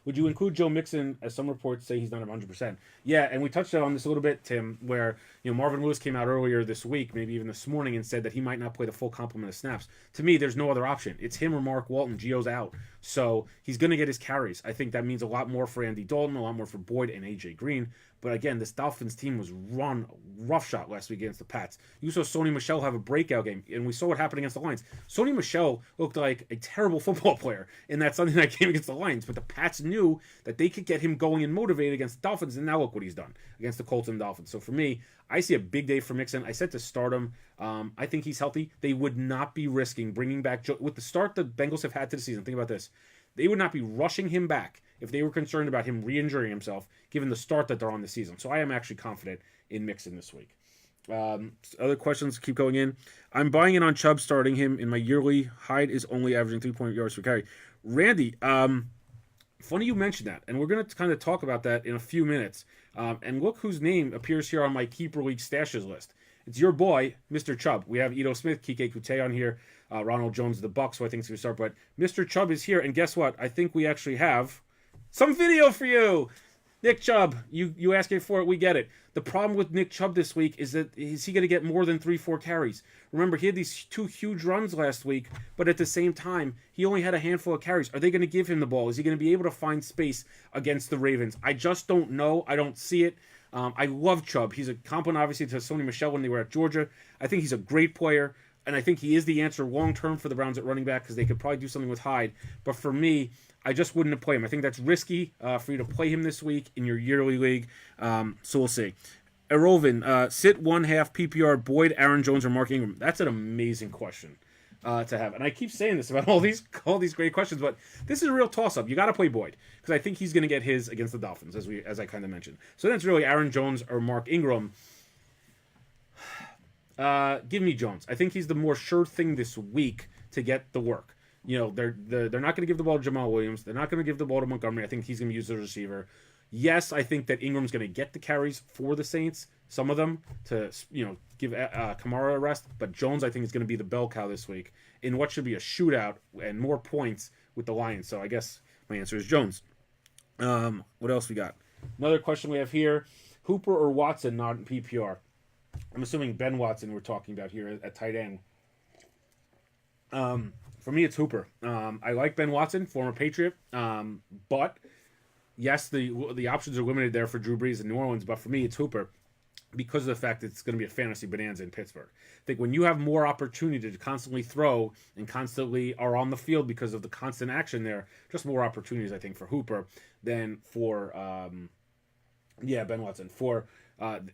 Would you include Joe Mixon, as some reports say he's not 100%? Yeah, and we touched on this a little bit, Tim, where Marvin Lewis came out earlier this week, maybe even this morning, and said that he might not play the full complement of snaps. To me, there's no other option. It's him or Mark Walton. Gio's out. So he's going to get his carries. I think that means a lot more for Andy Dalton, a lot more for Boyd and A.J. Green. But again, this Dolphins team was run roughshod last week against the Pats. You saw Sony Michel have a breakout game, and we saw what happened against the Lions. Sony Michel looked like a terrible football player in that Sunday night game against the Lions, but the Pats knew that they could get him going and motivated against the Dolphins, and now look what he's done against the Colts and Dolphins. So for me, I see a big day for Mixon. I said to start him. I think he's healthy. They would not be risking bringing back with the start the Bengals have had to the season. Think about this. They would not be rushing him back if they were concerned about him re-injuring himself, given the start that they're on the season. So I am actually confident in Mixon this week. Other questions keep going in. I'm buying in on Chubb, starting him in my yearly. Hyde is only averaging 3 yards per carry. Randy, funny you mentioned that, and we're going to kind of talk about that in a few minutes. And look whose name appears here on my Keeper League stashes list. It's your boy, Mr. Chubb. We have Ito Smith, Kike Kute on here, Ronald Jones, the Bucs, so I think it's going to start. But Mr. Chubb is here, and guess what? I think we actually have some video for you. Nick Chubb, you asking for it, we get it. The problem with Nick Chubb this week is that is he going to get more than 3-4 carries? Remember, he had these 2 huge runs last week, but at the same time, he only had a handful of carries. Are they going to give him the ball? Is he going to be able to find space against the Ravens? I just don't know. I don't see it. I love Chubb. He's a compliment, obviously, to Sony Michel when they were at Georgia. I think he's a great player, and I think he is the answer long-term for the Browns at running back because they could probably do something with Hyde. But for me, I just wouldn't have played him. I think that's risky for you to play him this week in your yearly league. So we'll see. Erovin, sit 1/2 PPR, Boyd, Aaron Jones, or Mark Ingram. That's an amazing question to have. And I keep saying this about all these great questions, but this is a real toss-up. You got to play Boyd because I think he's going to get his against the Dolphins, as I kind of mentioned. So then it's really Aaron Jones or Mark Ingram. Give me Jones. I think he's the more sure thing this week to get the work. You know, they're not going to give the ball to Jamal Williams. They're not going to give the ball to Montgomery. I think he's going to use as a receiver. Yes, I think that Ingram's going to get the carries for the Saints, some of them, to give Kamara a rest. But Jones, I think, is going to be the bell cow this week in what should be a shootout and more points with the Lions. So I guess my answer is Jones. What else we got? Another question we have here. Hooper or Watson not in PPR? I'm assuming Ben Watson we're talking about here at tight end. For me, it's Hooper. I like Ben Watson, former Patriot, but yes, the options are limited there for Drew Brees in New Orleans, but for me, it's Hooper because of the fact that it's going to be a fantasy bonanza in Pittsburgh. I think when you have more opportunity to constantly throw and constantly are on the field because of the constant action there, just more opportunities, I think, for Hooper than for, Ben Watson.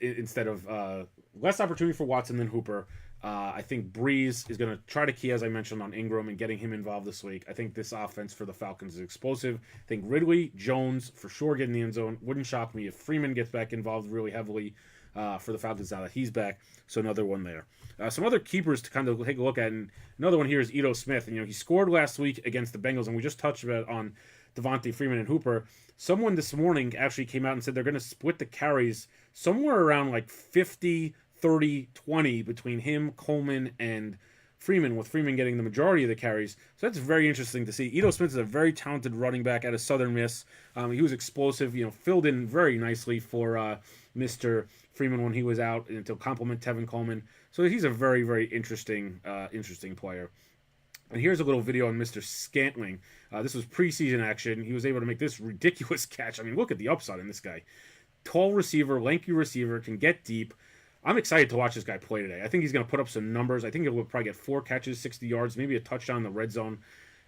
Instead of less opportunity for Watson than Hooper. I think Breeze is going to try to key, as I mentioned, on Ingram and getting him involved this week. I think this offense for the Falcons is explosive. I think Ridley, Jones, for sure getting the end zone. Wouldn't shock me if Freeman gets back involved really heavily for the Falcons now that he's back. So another one there. Some other keepers to kind of take a look at. And another one here is Ito Smith. And, he scored last week against the Bengals, and we just touched about on Devontae Freeman and Hooper. Someone this morning actually came out and said they're going to split the carries somewhere around like 50, 30, 20 between him, Coleman, and Freeman, with Freeman getting the majority of the carries. So that's very interesting to see. Ito Smith is a very talented running back out of Southern Miss. He was explosive, filled in very nicely for Mr. Freeman when he was out and to complement Tevin Coleman. So he's a very, very interesting player. And here's a little video on Mr. Scantling. This was preseason action. He was able to make this ridiculous catch. I mean, look at the upside in this guy. Tall receiver, lanky receiver, can get deep. I'm excited to watch this guy play today. I think he's going to put up some numbers. I think he'll probably get 4 catches, 60 yards, maybe a touchdown in the red zone.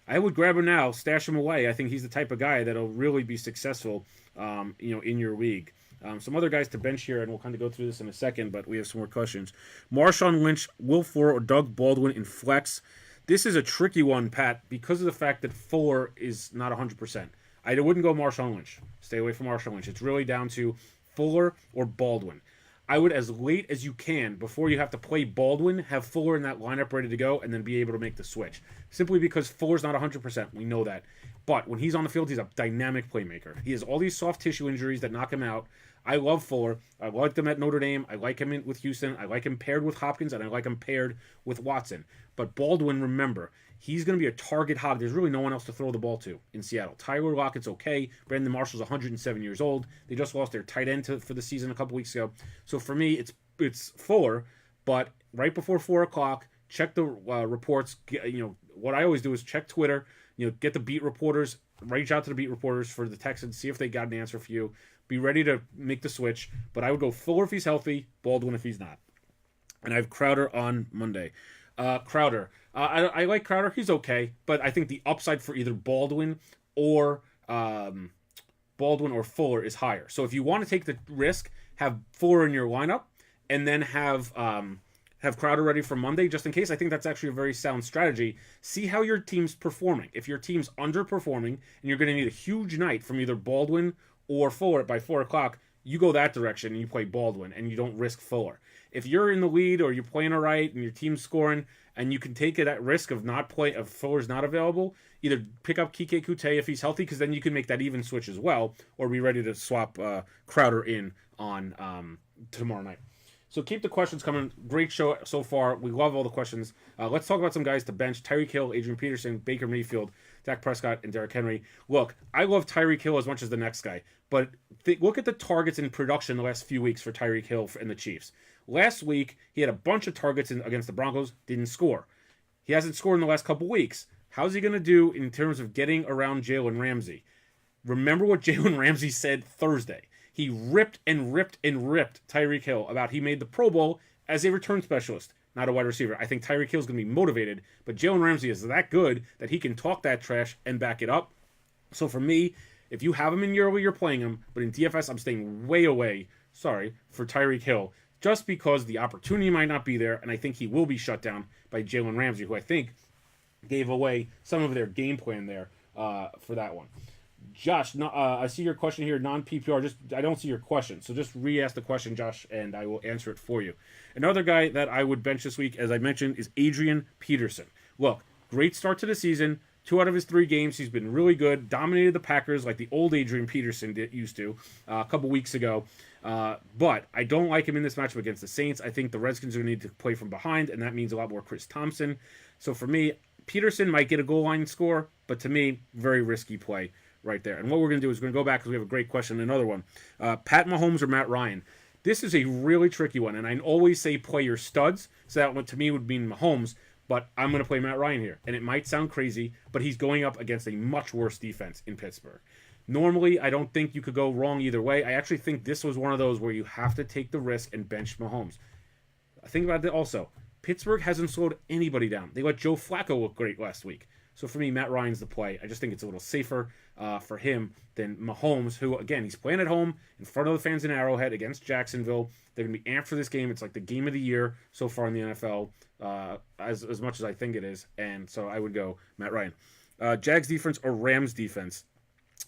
I would grab him now, stash him away. I think he's the type of guy that'll really be successful, in your league. Some other guys to bench here, and we'll kind of go through this in a second, but we have some more questions. Marshawn Lynch, Will Fuller, or Doug Baldwin in flex. This is a tricky one, Pat, because of the fact that Fuller is not 100%. I wouldn't go Marshawn Lynch. Stay away from Marshawn Lynch. It's really down to Fuller or Baldwin. I would, as late as you can, before you have to play Baldwin, have Fuller in that lineup ready to go and then be able to make the switch. Simply because Fuller's not 100%. We know that. But when he's on the field, he's a dynamic playmaker. He has all these soft tissue injuries that knock him out. I love Fuller. I liked him at Notre Dame. I like him with Houston. I like him paired with Hopkins, and I like him paired with Watson. But Baldwin, remember, he's going to be a target hog. There's really no one else to throw the ball to in Seattle. Tyler Lockett's okay. Brandon Marshall's 107 years old. They just lost their tight end for the season a couple weeks ago. So for me, it's Fuller, but right before 4 o'clock, check the reports. What I always do is check Twitter. Get the beat reporters, reach out to the beat reporters for the Texans, see if they got an answer for you. Be ready to make the switch. But I would go Fuller if he's healthy, Baldwin if he's not. And I have Crowder on Monday. Crowder. I like Crowder. He's okay. But I think the upside for either Baldwin or Fuller is higher. So if you want to take the risk, have Fuller in your lineup, and then have Crowder ready for Monday just in case. I think that's actually a very sound strategy. See how your team's performing. If your team's underperforming and you're going to need a huge night from either Baldwin or Fuller by 4 o'clock, you go that direction and you play Baldwin and you don't risk Fuller. If you're in the lead or you're playing all right and your team's scoring and you can take it at risk of if Fuller's not available, either pick up Kike Kute if he's healthy, because then you can make that even switch as well, or be ready to swap Crowder in on tomorrow night. So keep the questions coming. Great show so far. We love all the questions. Let's talk about some guys to bench. Tyreek Hill, Adrian Peterson, Baker Mayfield, Dak Prescott, and Derrick Henry. Look, I love Tyreek Hill as much as the next guy, but look at the targets in production the last few weeks for Tyreek Hill and the Chiefs. Last week, he had a bunch of targets against the Broncos, didn't score. He hasn't scored in the last couple weeks. How's he going to do in terms of getting around Jalen Ramsey? Remember what Jalen Ramsey said Thursday. He ripped and ripped and ripped Tyreek Hill about he made the Pro Bowl as a return specialist, not a wide receiver. I think Tyreek Hill is going to be motivated, but Jalen Ramsey is that good that he can talk that trash and back it up. So for me, if you have him in your league, you're playing him, but in DFS, I'm staying way away, for Tyreek Hill, just because the opportunity might not be there, and I think he will be shut down by Jalen Ramsey, who I think gave away some of their game plan there for that one. Josh, I see your question here, non-PPR. I don't see your question, so just re-ask the question, Josh, and I will answer it for you. Another guy that I would bench this week, as I mentioned, is Adrian Peterson. Look, great start to the season. 2 out of his 3 games, he's been really good. Dominated the Packers like the old Adrian Peterson used to a couple weeks ago. But I don't like him in this matchup against the Saints. I think the Redskins are going to need to play from behind, and that means a lot more Chris Thompson. So for me, Peterson might get a goal line score, but to me, very risky play right there. And what we're going to do is we're going to go back because we have a great question, another one. Pat Mahomes or Matt Ryan? This is a really tricky one, and I always say play your studs, so that one to me would mean Mahomes, but I'm going to play Matt Ryan here. And it might sound crazy, but he's going up against a much worse defense in Pittsburgh. Normally, I don't think you could go wrong either way. I actually think this was one of those where you have to take the risk and bench Mahomes. Think about it also. Pittsburgh hasn't slowed anybody down. They let Joe Flacco look great last week. So for me, Matt Ryan's the play. I just think it's a little safer for him than Mahomes, who, again, he's playing at home in front of the fans in Arrowhead against Jacksonville. They're going to be amped for this game. It's like the game of the year so far in the NFL, as much as I think it is. And so I would go Matt Ryan. Jags defense or Rams defense?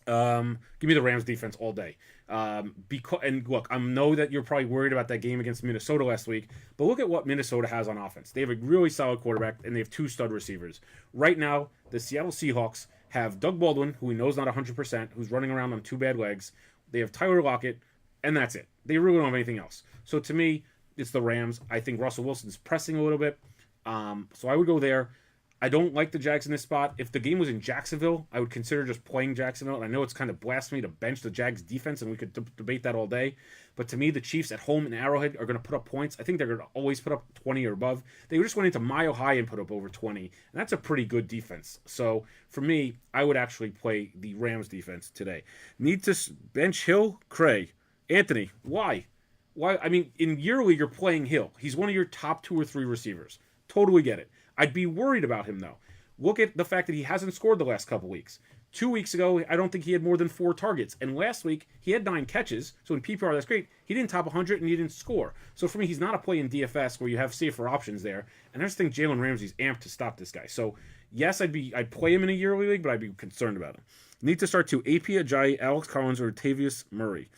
Give me the Rams defense all day. And look, I know that you're probably worried about that game against Minnesota last week, but look at what Minnesota has on offense. They have a really solid quarterback, and they have 2 stud receivers. Right now, the Seattle Seahawks have Doug Baldwin, who we know is not 100%, who's running around on 2 bad legs. They have Tyler Lockett, and that's it. They really don't have anything else. So to me, it's the Rams. I think Russell Wilson's pressing a little bit, so I would go there. I don't like the Jags in this spot. If the game was in Jacksonville, I would consider just playing Jacksonville. And I know it's kind of blasphemy to bench the Jags defense, and we could debate that all day. But to me, the Chiefs at home in Arrowhead are going to put up points. I think they're going to always put up 20 or above. They just went into Mile High and put up over 20. And that's a pretty good defense. So for me, I would actually play the Rams defense today. Need to bench Hill? Cray. Anthony, why? Why? I mean, in your league, you're playing Hill. He's one of your top 2 or 3 receivers. Totally get it. I'd be worried about him, though. Look at the fact that he hasn't scored the last couple weeks. 2 weeks ago, I don't think he had more than 4 targets. And last week, he had 9 catches. So in PPR, that's great. He didn't top 100 and he didn't score. So for me, he's not a play in DFS where you have safer options there. And I just think Jalen Ramsey's amped to stop this guy. So yes, I'd play him in a yearly league, but I'd be concerned about him. Need to start to AP Ajayi, Alex Collins, or Tavius Murray.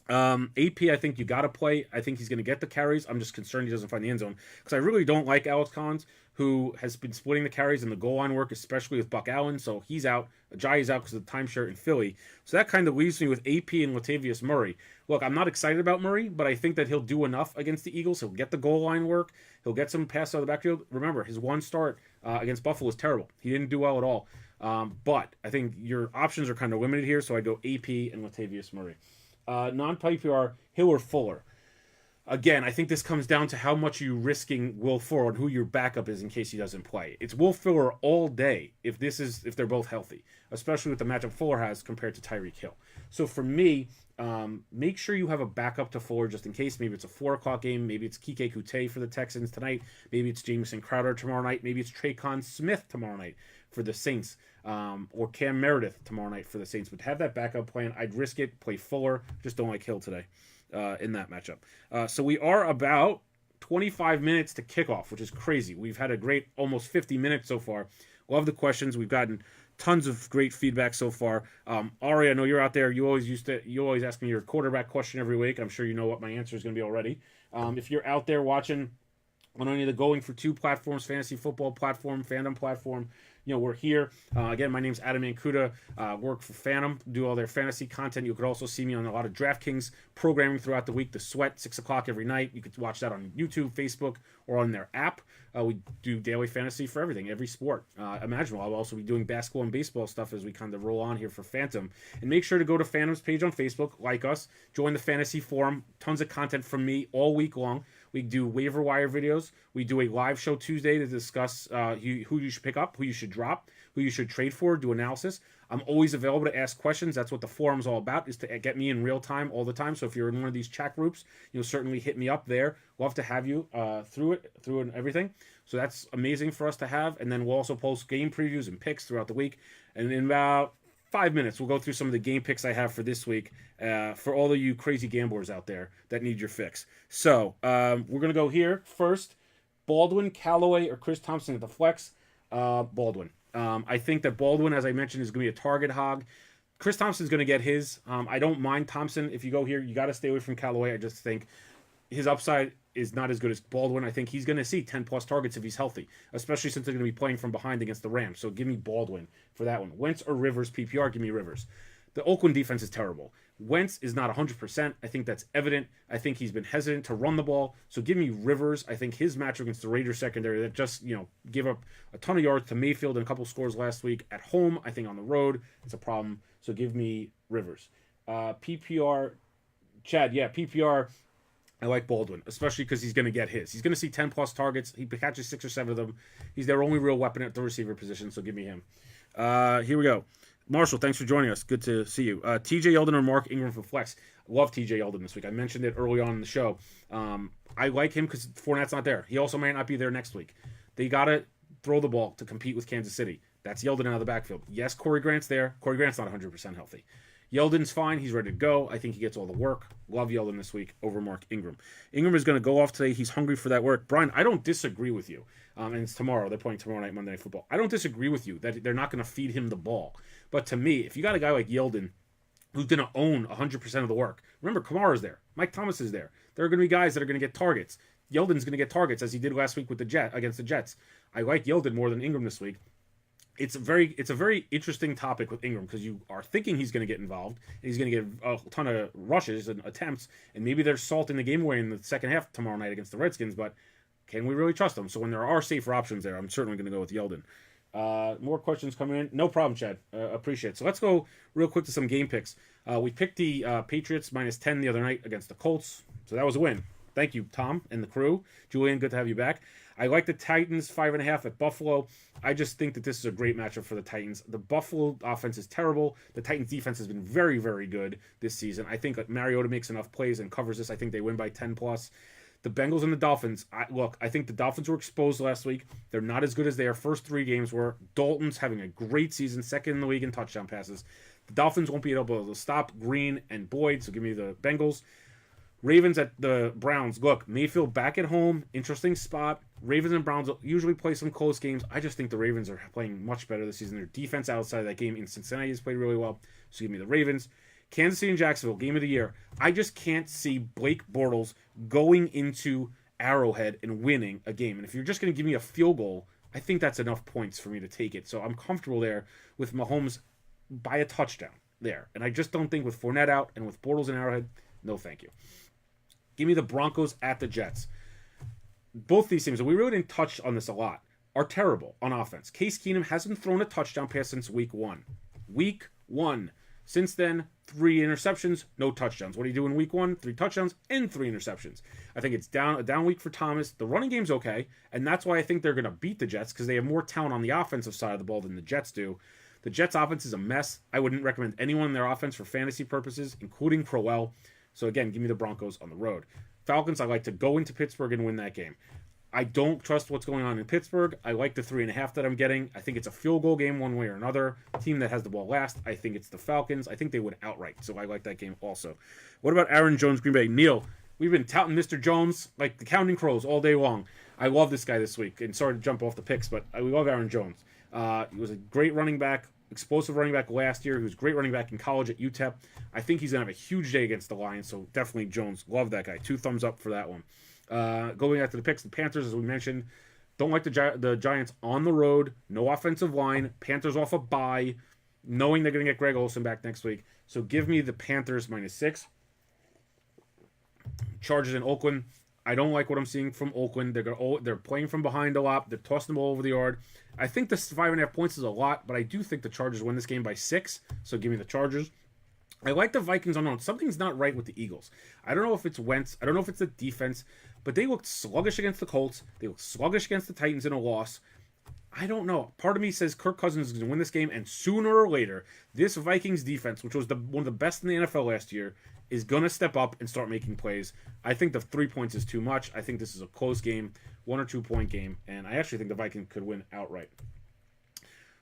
AP, I think you got to play. I think he's going to get the carries. I'm just concerned he doesn't find the end zone because I really don't like Alex Collins, who has been splitting the carries in the goal line work, especially with Buck Allen. So he's out. Ajayi's out because of the timeshare in Philly. So that kind of leaves me with AP and Latavius Murray. Look, I'm not excited about Murray, but I think that he'll do enough against the Eagles. He'll get the goal line work. He'll get some pass out of the backfield. Remember, his one start against Buffalo was terrible. He didn't do well at all. But I think your options are kind of limited here, so I go AP and Latavius Murray. Non-PPR, Hill or Fuller. Again, I think this comes down to how much you're risking Will Fuller and who your backup is in case he doesn't play. It's Will Fuller all day if they're both healthy, especially with the matchup Fuller has compared to Tyreek Hill. So for me, make sure you have a backup to Fuller just in case. Maybe it's a 4:00 game. Maybe it's Kike Kute for the Texans tonight. Maybe it's Jamison Crowder tomorrow night. Maybe it's Traquan Smith tomorrow night for the Saints, or Cam Meredith tomorrow night for the Saints. But have that backup plan. I'd risk it. Play Fuller. Just don't like Hill today. In that matchup. So we are about 25 minutes to kickoff, which is crazy. We've had a great almost 50 minutes so far. Love the questions. We've gotten tons of great feedback so far. Ari, I know you're out there. You always ask me your quarterback question every week. I'm sure you know what my answer is going to be already. If you're out there watching on any of the Going for Two platforms, fantasy football platform, FANTOM platform, we're here. Again, my name's Adam Mancuda. Work for FANTOM, do all their fantasy content. You could also see me on a lot of DraftKings programming throughout the week. The Sweat, 6 o'clock every night. You could watch that on YouTube, Facebook, or on their app. We do daily fantasy for everything, every sport imaginable. I'll also be doing basketball and baseball stuff as we kind of roll on here for FANTOM. And make sure to go to FANTOM's page on Facebook, like us, join the fantasy forum. Tons of content from me all week long. We do waiver wire videos. We do a live show Tuesday to discuss who you should pick up, who you should drop, who you should trade for, do analysis. I'm always available to ask questions. That's what the forum's all about, is to get me in real time all the time. So if you're in one of these chat groups, you'll certainly hit me up there. Love to have you through it and everything. So that's amazing for us to have. And then we'll also post game previews and picks throughout the week. And in about 5 minutes, we'll go through some of the game picks I have for this week for all of you crazy gamblers out there that need your fix. So we're going to go here first. Baldwin, Callaway, or Chris Thompson at the flex. Baldwin. I think that Baldwin, as I mentioned, is going to be a target hog. Chris Thompson's going to get his. I don't mind Thompson. If you go here, you got to stay away from Callaway. I just think his upside is not as good as Baldwin. I think he's going to see 10-plus targets if he's healthy, especially since they're going to be playing from behind against the Rams. So give me Baldwin for that one. Wentz or Rivers, PPR, give me Rivers. The Oakland defense is terrible. Wentz is not 100%. I think that's evident. I think he's been hesitant to run the ball. So give me Rivers. I think his match against the Raiders secondary that just, give up a ton of yards to Mayfield and a couple scores last week at home. I think on the road, it's a problem. So give me Rivers. PPR, Chad, yeah, PPR, I like Baldwin, especially because he's going to get his. He's going to see 10-plus targets. He catches 6 or 7 of them. He's their only real weapon at the receiver position, so give me him. Here we go. Marshall, thanks for joining us. Good to see you. TJ Yeldon or Mark Ingram for flex. Love TJ Yeldon this week. I mentioned it early on in the show. I like him because Fournette's not there. He also might not be there next week. They got to throw the ball to compete with Kansas City. That's Yeldon out of the backfield. Yes, Corey Grant's there. Corey Grant's not 100% healthy. Yeldon's fine. He's ready to go. I think he gets all the work. Love Yeldon this week over Mark Ingram. Ingram is going to go off today. He's hungry for that work. Brian, I don't disagree with you. And it's tomorrow. They're playing tomorrow night, Monday Night Football. I don't disagree with you that they're not going to feed him the ball. But to me, if you got a guy like Yeldon who's going to own 100% of the work, remember, Kamara's there. Mike Thomas is there. There are going to be guys that are going to get targets. Yeldon's going to get targets as he did last week with against the Jets. I like Yeldon more than Ingram this week. It's a very interesting topic with Ingram because you are thinking he's going to get involved and he's going to get a ton of rushes and attempts, and maybe they're salting the game away in the second half tomorrow night against the Redskins, but can we really trust them? So when there are safer options there, I'm certainly going to go with Yeldon. More questions coming in. No problem, Chad. Appreciate it. So let's go real quick to some game picks. We picked the Patriots -10 the other night against the Colts, so that was a win. Thank you, Tom and the crew. Julian, good to have you back. I like the Titans 5.5 at Buffalo. I just think that this is a great matchup for the Titans. The Buffalo offense is terrible. The Titans defense has been very, very good this season. I think Mariota makes enough plays and covers this. I think they win by 10+. The Bengals and the Dolphins. I think the Dolphins were exposed last week. They're not as good as their first 3 games were. Dalton's having a great season, second in the league in touchdown passes. The Dolphins won't be able to stop Green and Boyd, so give me the Bengals. Ravens at the Browns. Look, Mayfield back at home. Interesting spot. Ravens and Browns usually play some close games. I just think the Ravens are playing much better this season. Their defense outside of that game in Cincinnati has played really well. So give me the Ravens. Kansas City and Jacksonville, game of the year. I just can't see Blake Bortles going into Arrowhead and winning a game. And if you're just going to give me a field goal, I think that's enough points for me to take it. So I'm comfortable there with Mahomes by a touchdown there. And I just don't think with Fournette out and with Bortles and Arrowhead, no thank you. Give me the Broncos at the Jets. Both these teams, and we really didn't touch on this a lot, are terrible on offense. Case Keenum hasn't thrown a touchdown pass since week 1. Week 1. Since then, 3 interceptions, no touchdowns. What do you do in week 1? 3 touchdowns and 3 interceptions. I think it's a down week for Thomas. The running game's okay, and that's why I think they're going to beat the Jets, because they have more talent on the offensive side of the ball than the Jets do. The Jets' offense is a mess. I wouldn't recommend anyone in their offense for fantasy purposes, including Crowell. So again, give me the Broncos on the road. Falcons, I like to go into Pittsburgh and win that game. I don't trust what's going on in Pittsburgh. I like the 3.5 that I'm getting. I think it's a field goal game one way or another. Team that has the ball last. I think it's the Falcons. I think they win outright. So I like that game also. What about Aaron Jones, Green Bay? Neil, we've been touting Mr. Jones like the Counting Crows all day long. I love this guy this week. And sorry to jump off the picks, but we love Aaron Jones. He was a great running back, explosive running back last year. He was a great running back in college at UTEP. I think he's going to have a huge day against the Lions. So definitely Jones. Love that guy. 2 thumbs up for that one. Going back to the picks, the Panthers, as we mentioned, don't like the Giants on the road. No offensive line. Panthers off a bye, knowing they're going to get Greg Olsen back next week. So give me the Panthers -6. Chargers in Oakland. I don't like what I'm seeing from Oakland. They're playing from behind a lot. They're tossing the ball over the yard. I think this 5.5 points is a lot, but I do think the Chargers win this game by 6. So give me the Chargers. I like the Vikings on. Something's not right with the Eagles. I don't know if it's Wentz. I don't know if it's the defense, but they looked sluggish against the Colts. They looked sluggish against the Titans in a loss. I don't know. Part of me says Kirk Cousins is going to win this game, and sooner or later, this Vikings defense, which was one of the best in the NFL last year, is going to step up and start making plays. I think the 3 points is too much. I think this is a close game, 1 or 2 point game, and I actually think the Vikings could win outright.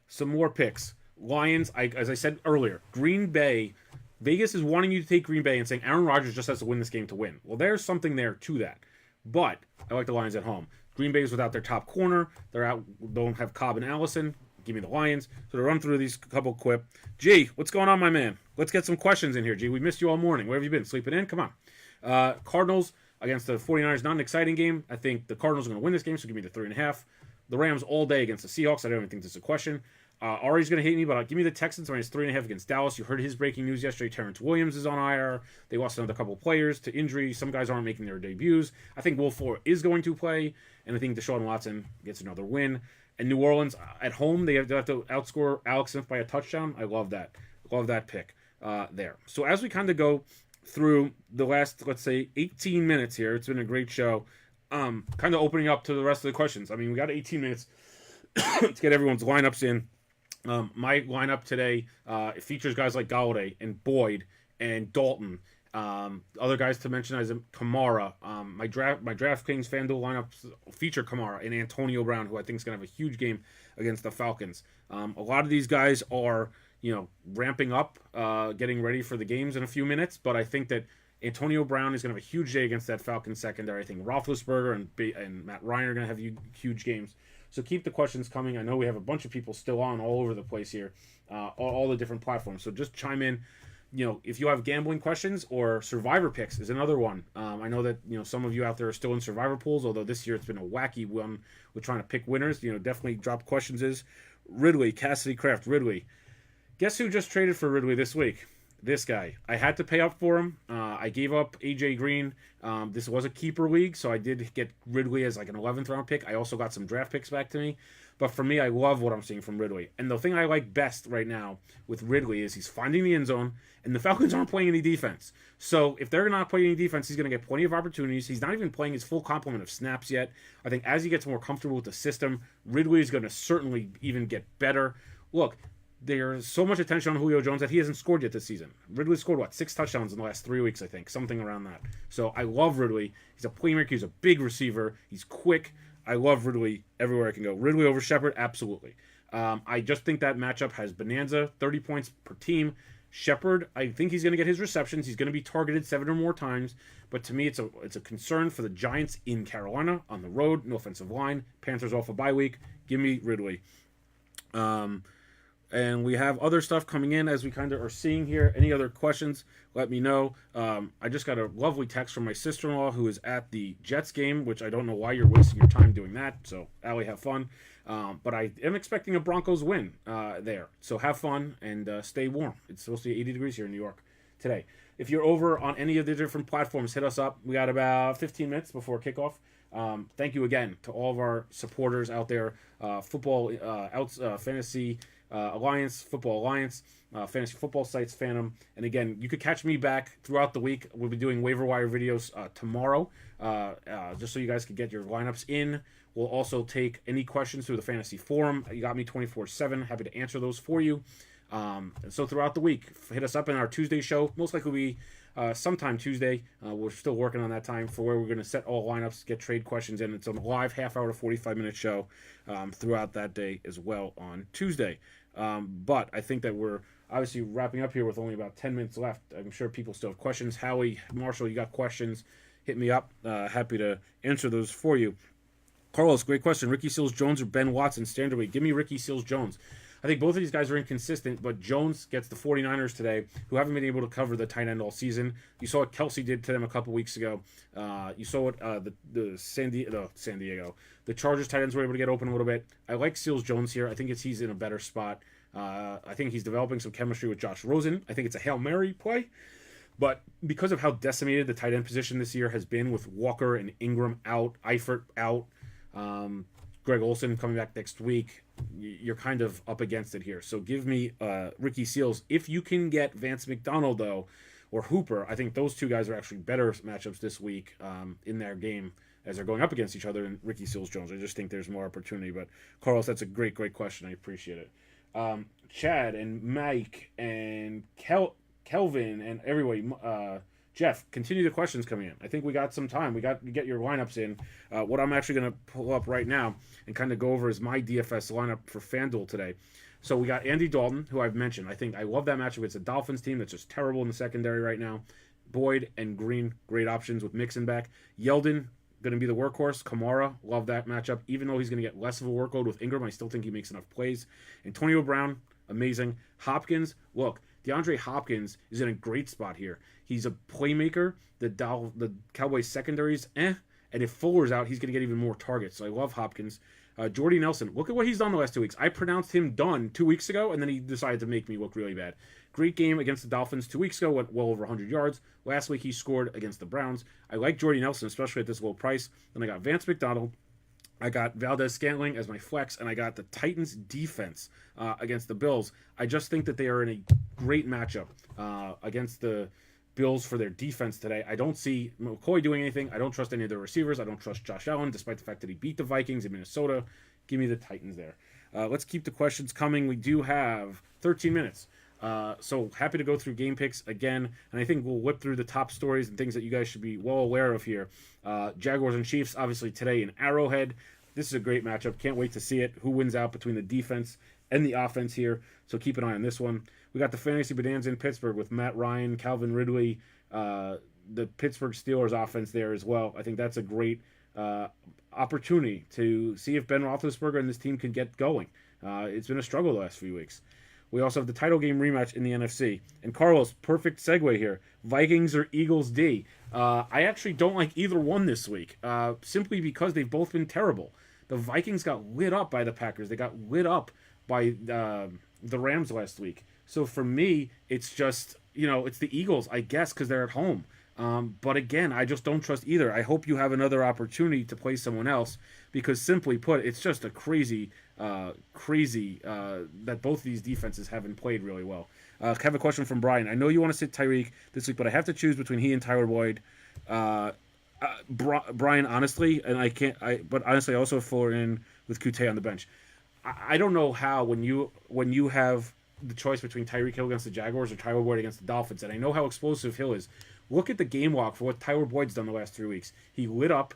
Some more picks. Lions, as I said earlier, Green Bay. Vegas is wanting you to take Green Bay and saying Aaron Rodgers just has to win this game to win. Well, there's something there to that. But I like the Lions at home. Green Bay is without their top corner. They're out. Don't have Cobb and Allison. Give me the Lions. So to run through these couple quick. G, what's going on, my man? Let's get some questions in here, G. We missed you all morning. Where have you been? Sleeping in? Come on. Cardinals against the 49ers. Not an exciting game. I think the Cardinals are going to win this game, so give me the 3.5. The Rams all day against the Seahawks. I don't even think this is a question. Ari's going to hate me, but give me the Texans -3.5 against Dallas. You heard his breaking news yesterday. Terrence Williams is on IR. They lost another couple of players to injury. Some guys aren't making their debuts. I think Will Fuller is going to play, and I think Deshaun Watson gets another win. And New Orleans, at home, they have to outscore Alex Smith by a touchdown. I love that. Love that pick there. So as we kind of go through the last, let's say, 18 minutes here, it's been a great show. Kind of opening up to the rest of the questions. I mean, we got 18 minutes to get everyone's lineups in. My lineup today it features guys like Galladay and Boyd and Dalton. Other guys to mention is Kamara. My DraftKings FanDuel lineups feature Kamara and Antonio Brown, who I think is going to have a huge game against the Falcons. A lot of these guys are ramping up, getting ready for the games in a few minutes, but I think that Antonio Brown is going to have a huge day against that Falcons secondary. I think Roethlisberger and Matt Ryan are going to have huge games. So keep the questions coming. I know we have a bunch of people still on all over the place here, all the different platforms. So just chime in. If you have gambling questions or survivor picks is another one. I know that some of you out there are still in survivor pools, although this year it's been a wacky one with trying to pick winners. Definitely drop questions. Is Ridley, Cassidy Kraft, Ridley. Guess who just traded for Ridley this week? This guy. I had to pay up for him. I gave up AJ Green. This was a keeper league, so I did get Ridley as like an 11th round pick. I also got some draft picks back to me. But for me, I love what I'm seeing from Ridley. And the thing I like best right now with Ridley is he's finding the end zone, and the Falcons aren't playing any defense. So if they're not playing any defense, he's going to get plenty of opportunities. He's not even playing his full complement of snaps yet. I think as he gets more comfortable with the system, Ridley is going to certainly even get better. Look, there's so much attention on Julio Jones that he hasn't scored yet this season. Ridley scored, 6 touchdowns in the last 3 weeks, I think. Something around that. So I love Ridley. He's a playmaker. He's a big receiver. He's quick. I love Ridley everywhere I can go. Ridley over Shepard? Absolutely. I just think that matchup has bonanza, 30 points per team. Shepard, I think he's going to get his receptions. He's going to be targeted 7 or more times. But to me, it's a concern for the Giants in Carolina on the road. No offensive line. Panthers off a bye week. Give me Ridley. And we have other stuff coming in as we kind of are seeing here. Any other questions, let me know. I just got a lovely text from my sister-in-law who is at the Jets game, which I don't know why you're wasting your time doing that. So, Allie, have fun. But I am expecting a Broncos win there. So have fun and stay warm. It's supposed to be 80 degrees here in New York today. If you're over on any of the different platforms, hit us up. We got about 15 minutes before kickoff. Thank you again to all of our supporters out there. Football, fantasy, Football Alliance, fantasy football sites, FANTOM. And again, you could catch me back throughout the week. We'll be doing waiver wire videos tomorrow, just so you guys can get your lineups in. We'll also take any questions through the fantasy forum. You got me 24/7. Happy to answer those for you. And so throughout the week, hit us up in our Tuesday show. Most likely will be sometime Tuesday. We're still working on that time for where we're going to set all lineups, get trade questions in. It's a live half-hour to 45-minute show throughout that day as well on Tuesday. But I think that we're obviously wrapping up here with only about 10 minutes left. I'm sure people still have questions. Howie, Marshall, you got questions, hit me up. Happy to answer those for you. Carlos, great question. Ricky Seals-Jones or Ben Watson, standard weight? Give me Ricky Seals-Jones. I think both of these guys are inconsistent, but Jones gets the 49ers today, who haven't been able to cover the tight end all season. You saw what Kelsey did to them a couple weeks ago. You saw what the San Diego, the Chargers tight ends were able to get open a little bit. I like Seals-Jones here. I think he's in a better spot. I think he's developing some chemistry with Josh Rosen. I think it's a Hail Mary play. But because of how decimated the tight end position this year has been with Walker and Ingram out, Eifert out, Greg Olsen coming back next week, you're kind of up against it here. So give me Ricky Seals. If you can get Vance McDonald, though, or Hooper, I think those two guys are actually better matchups this week in their game as they're going up against each other than Ricky Seals-Jones. I just think there's more opportunity. But, Carlos, that's a great question. I appreciate it. Chad and Mike and Kelvin and everybody, Jeff, continue the questions coming in. I think we got some time. We got to get your lineups in. What I'm actually going to pull up right now and kind of go over is my DFS lineup for FanDuel today. So we got Andy Dalton, who I've mentioned. I love that matchup. It's a Dolphins team that's just terrible in the secondary right now. Boyd and Green, great options with Mixon back. Yeldon, going to be the workhorse. Kamara, love that matchup. Even though he's going to get less of a workload with Ingram, I still think he makes enough plays. Antonio Brown, amazing. Hopkins, look, DeAndre Hopkins is in a great spot here. He's a playmaker. The Cowboys secondaries, and if Fuller's out, he's going to get even more targets. So I love Hopkins. Jordy Nelson, look at what he's done the last 2 weeks. I pronounced him done 2 weeks ago, and then he decided to make me look really bad. Great game against the Dolphins 2 weeks ago, went well over 100 yards. Last week he scored against the Browns. I like Jordy Nelson, especially at this low price. Then I got Vance McDonald. I got Valdez-Scantling as my flex, and I got the Titans defense against the Bills. I just think that they are in a great matchup against the Bills for their defense today. I don't see McCoy doing anything. I don't trust any of their receivers. I don't trust Josh Allen, despite the fact that he beat the Vikings in Minnesota. Give me the Titans there. Let's keep the questions coming. We do have 13 minutes. So happy to go through game picks again, and I think we'll whip through the top stories and things that you guys should be well aware of here. Jaguars and Chiefs, obviously today in Arrowhead. This is a great matchup. Can't wait to see it. Who wins out between the defense and the offense here? So keep an eye on this one. We got the Fantasy Bonanza in Pittsburgh with Matt Ryan, Calvin Ridley, the Pittsburgh Steelers offense there as well. I think that's a great opportunity to see if Ben Roethlisberger and this team can get going. It's been a struggle the last few weeks. We also have the title game rematch in the NFC. And Carlos, perfect segue here. Vikings or Eagles D. I actually don't like either one this week, simply because they've both been terrible. The Vikings got lit up by the Packers. They got lit up by the Rams last week. So for me, it's just, it's the Eagles, I guess, because they're at home. But again, I just don't trust either. I hope you have another opportunity to play someone else, because simply put, it's just a crazy that both of these defenses haven't played really well. I have a question from Brian. I know you want to sit Tyreek this week, but I have to choose between he and Tyler Boyd. Brian, honestly, but honestly, I also fill in with Kute on the bench. I don't know how when you have the choice between Tyreek Hill against the Jaguars or Tyler Boyd against the Dolphins, and I know how explosive Hill is. Look at the game walk for what Tyler Boyd's done the last 3 weeks. He lit up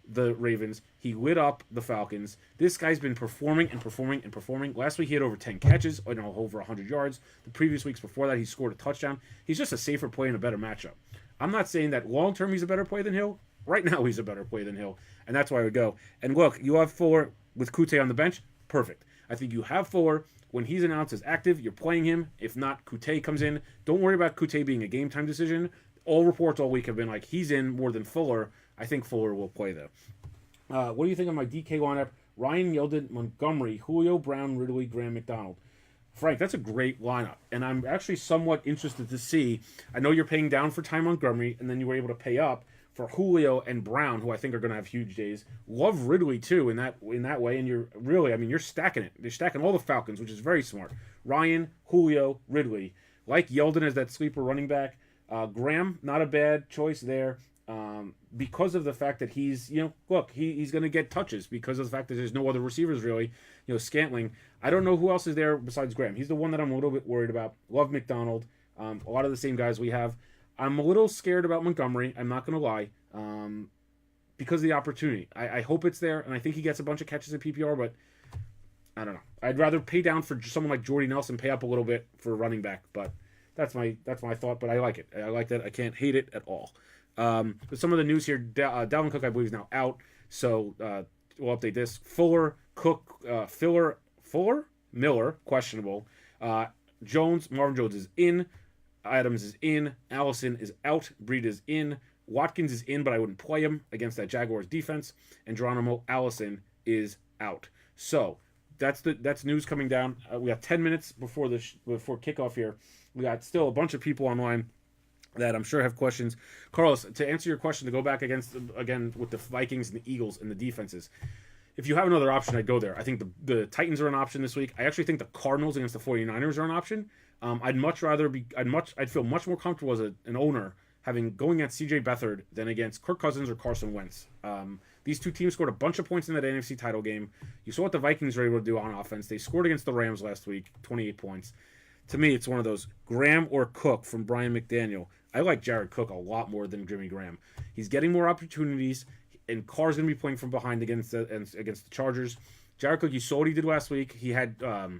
the Ravens. He lit up the Falcons. This guy's been performing and performing and performing. Last week he had over 10 catches, over 100 yards. The previous weeks before that he scored a touchdown. He's just a safer play and a better matchup. I'm not saying that long-term he's a better play than Hill. Right now he's a better play than Hill, and that's why I would go. And look, you have Fuller with Kute on the bench. Perfect. I think you have Fuller. When he's announced as active, you're playing him. If not, Kute comes in. Don't worry about Kute being a game-time decision. All reports all week have been like he's in more than Fuller. I think Fuller will play, though. What do you think of my DK lineup? Ryan, Yeldon, Montgomery, Julio, Brown, Ridley, Graham, McDonald. Frank, that's a great lineup, and I'm actually somewhat interested to see. I know you're paying down for Ty Montgomery, and then you were able to pay up for Julio and Brown, who I think are going to have huge days. Love Ridley too in that way, and you're stacking it. You're stacking all the Falcons, which is very smart. Ryan, Julio, Ridley. Like Yeldon as that sleeper running back. Graham, not a bad choice there. Because of the fact that he's going to get touches because of the fact that there's no other receivers really. Scantling. I don't know who else is there besides Graham. He's the one that I'm a little bit worried about. Love McDonald. A lot of the same guys we have. I'm a little scared about Montgomery. I'm not going to lie. Because of the opportunity. I hope it's there, and I think he gets a bunch of catches in PPR, but I don't know. I'd rather pay down for someone like Jordy Nelson, pay up a little bit for a running back, but that's my thought, but I like it. I like that. I can't hate it at all. But some of the news here, Dalvin Cook, I believe, is now out, so we'll update this. Fuller, Cook, Fuller, Miller, questionable. Marvin Jones is in. Adams is in. Allison is out. Breed is in. Watkins is in, but I wouldn't play him against that Jaguars defense. And Geronimo Allison is out. So that's news coming down. We got 10 minutes before before kickoff here. We got still a bunch of people online that I'm sure have questions. Carlos, to answer your question, to go back again with the Vikings and the Eagles and the defenses. If you have another option, I'd go there. I think the Titans are an option this week. I actually think the Cardinals against the 49ers are an option. I'd feel much more comfortable as an owner going against CJ Beathard than against Kirk Cousins or Carson Wentz. These two teams scored a bunch of points in that NFC title game. You saw what the Vikings were able to do on offense. They scored against the Rams last week, 28 points. To me, it's one of those Graham or Cook from Brian McDaniel. I like Jared Cook a lot more than Jimmy Graham. He's getting more opportunities, and Carr's going to be playing from behind against the Chargers. Jared Cook, you saw what he did last week. He had a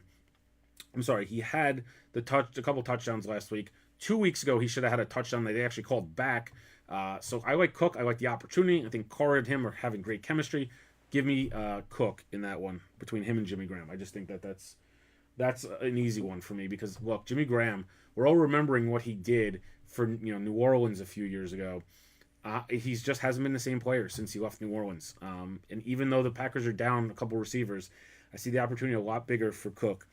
couple touchdowns last week. 2 weeks ago, he should have had a touchdown that they actually called back. So I like Cook. I like the opportunity. I think Carr and him are having great chemistry. Give me Cook in that one between him and Jimmy Graham. I just think that's an easy one for me because, look, Jimmy Graham, we're all remembering what he did for New Orleans a few years ago. He just hasn't been the same player since he left New Orleans. And even though the Packers are down a couple receivers, I see the opportunity a lot bigger for Cook.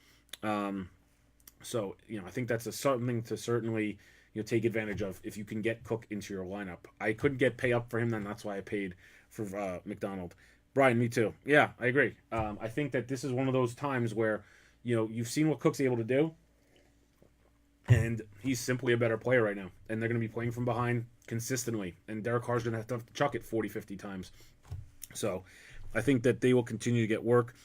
So I think that's something to certainly take advantage of if you can get Cook into your lineup. I couldn't pay up for him then. That's why I paid for McDonald. Brian, me too. Yeah, I agree. I think that this is one of those times where you've seen what Cook's able to do, and he's simply a better player right now. And they're going to be playing from behind consistently, and Derek Carr's going to have to chuck it 40, 50 times. So I think that they will continue to get work.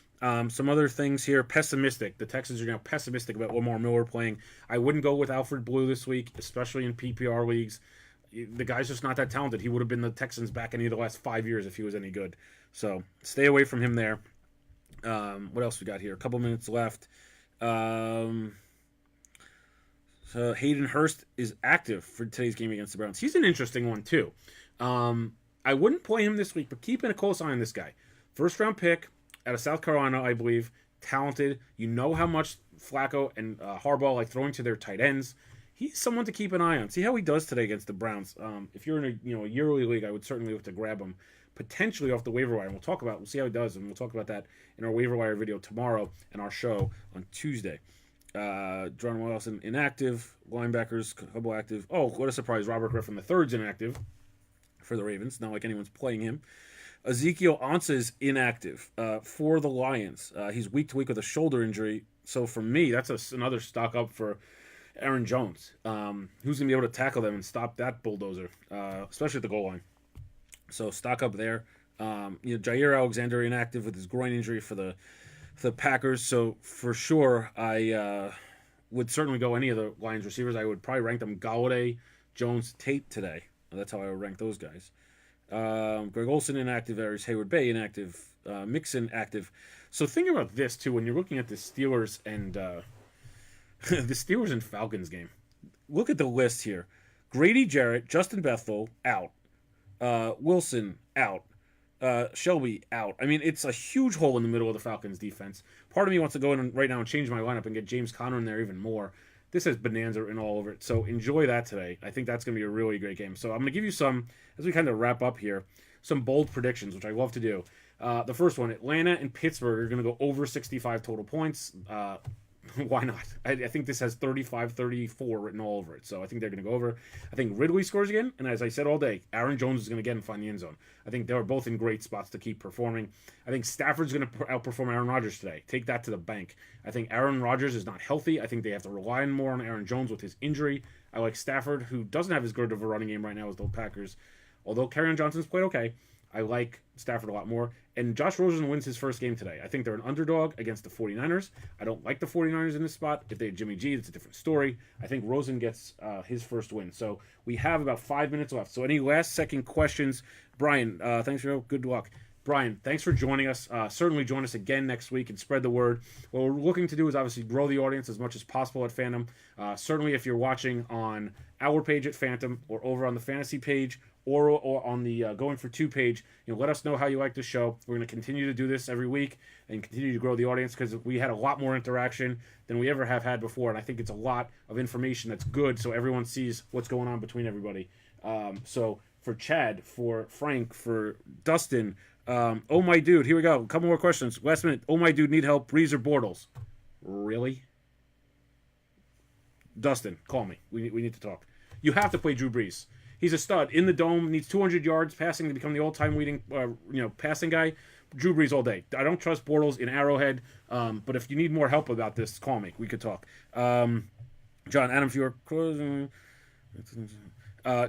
Some other things here. Pessimistic. The Texans are now pessimistic about Lamar Miller playing. I wouldn't go with Alfred Blue this week, especially in PPR leagues. The guy's just not that talented. He would have been the Texans back any of the last 5 years if he was any good. So stay away from him there. What else we got here? A couple minutes left. So Hayden Hurst is active for today's game against the Browns. He's an interesting one, too. I wouldn't play him this week, but keeping a close eye on this guy. First-round pick out of South Carolina, I believe. Talented. You know how much Flacco and Harbaugh like throwing to their tight ends. He's someone to keep an eye on. See how he does today against the Browns. If you're in a yearly league, I would certainly look to grab him, potentially off the waiver wire. And we'll see how he does, and we'll talk about that in our waiver wire video tomorrow and our show on Tuesday. Geronimo Wilson inactive. Linebackers, couple active. Oh, what a surprise. Robert Griffin III's inactive for the Ravens. Not like anyone's playing him. Ezekiel Ansah is inactive for the Lions. He's week to week with a shoulder injury. So for me, that's another stock up for Aaron Jones. Who's going to be able to tackle them and stop that bulldozer, especially at the goal line. So stock up there. Jair Alexander inactive with his groin injury for the Packers. So for sure, I would certainly go any of the Lions receivers. I would probably rank them Galladay, Jones, Tate today. That's how I would rank those guys. Greg Olsen inactive, Arias Hayward Bay inactive, Mixon active. So think about this too when you're looking at the Steelers and the Steelers and Falcons game. Look at the list here: Grady Jarrett, Justin Bethel out, Wilson out, Shelby out. I mean, it's a huge hole in the middle of the Falcons defense. Part of me wants to go in right now and change my lineup and get James Conner in there even more. This has bonanza written all over it. So enjoy that today. I think that's going to be a really great game. So I'm going to give you some, as we kind of wrap up here, some bold predictions, which I love to do. The first one, Atlanta and Pittsburgh are going to go over 65 total points. Why not? I think this has 35-34 written all over it. So I think they're going to go over. I think Ridley scores again. And as I said all day, Aaron Jones is going to get and find the end zone. I think they're both in great spots to keep performing. I think Stafford's going to outperform Aaron Rodgers today. Take that to the bank. I think Aaron Rodgers is not healthy. I think they have to rely more on Aaron Jones with his injury. I like Stafford, who doesn't have as good of a running game right now as the Packers. Although Kerryon Johnson's played okay, I like Stafford a lot more. And Josh Rosen wins his first game today. I think they're an underdog against the 49ers. I don't like the 49ers in this spot. If they had Jimmy G, it's a different story. I think Rosen gets his first win. So we have about 5 minutes left. So any last-second questions? Brian, thanks for good luck. Brian, thanks for joining us. Certainly join us again next week and spread the word. What we're looking to do is obviously grow the audience as much as possible at FANTOM. Certainly if you're watching on our page at FANTOM or over on the fantasy page or on the Going for Two page, let us know how you like the show. We're going to continue to do this every week and continue to grow the audience because we had a lot more interaction than we ever have had before, and I think it's a lot of information that's good so everyone sees what's going on between everybody. So for Chad, for Frank, for Dustin, oh my dude, here we go. A couple more questions. Last minute. Oh my dude, need help. Breeze or Bortles? Really? Dustin, call me. We need to talk. You have to play Drew Brees. He's a stud in the dome. Needs 200 yards passing to become the all-time leading, passing guy. Drew Brees all day. I don't trust Bortles in Arrowhead. But if you need more help about this, call me. We could talk. John, Adam, if you're closing.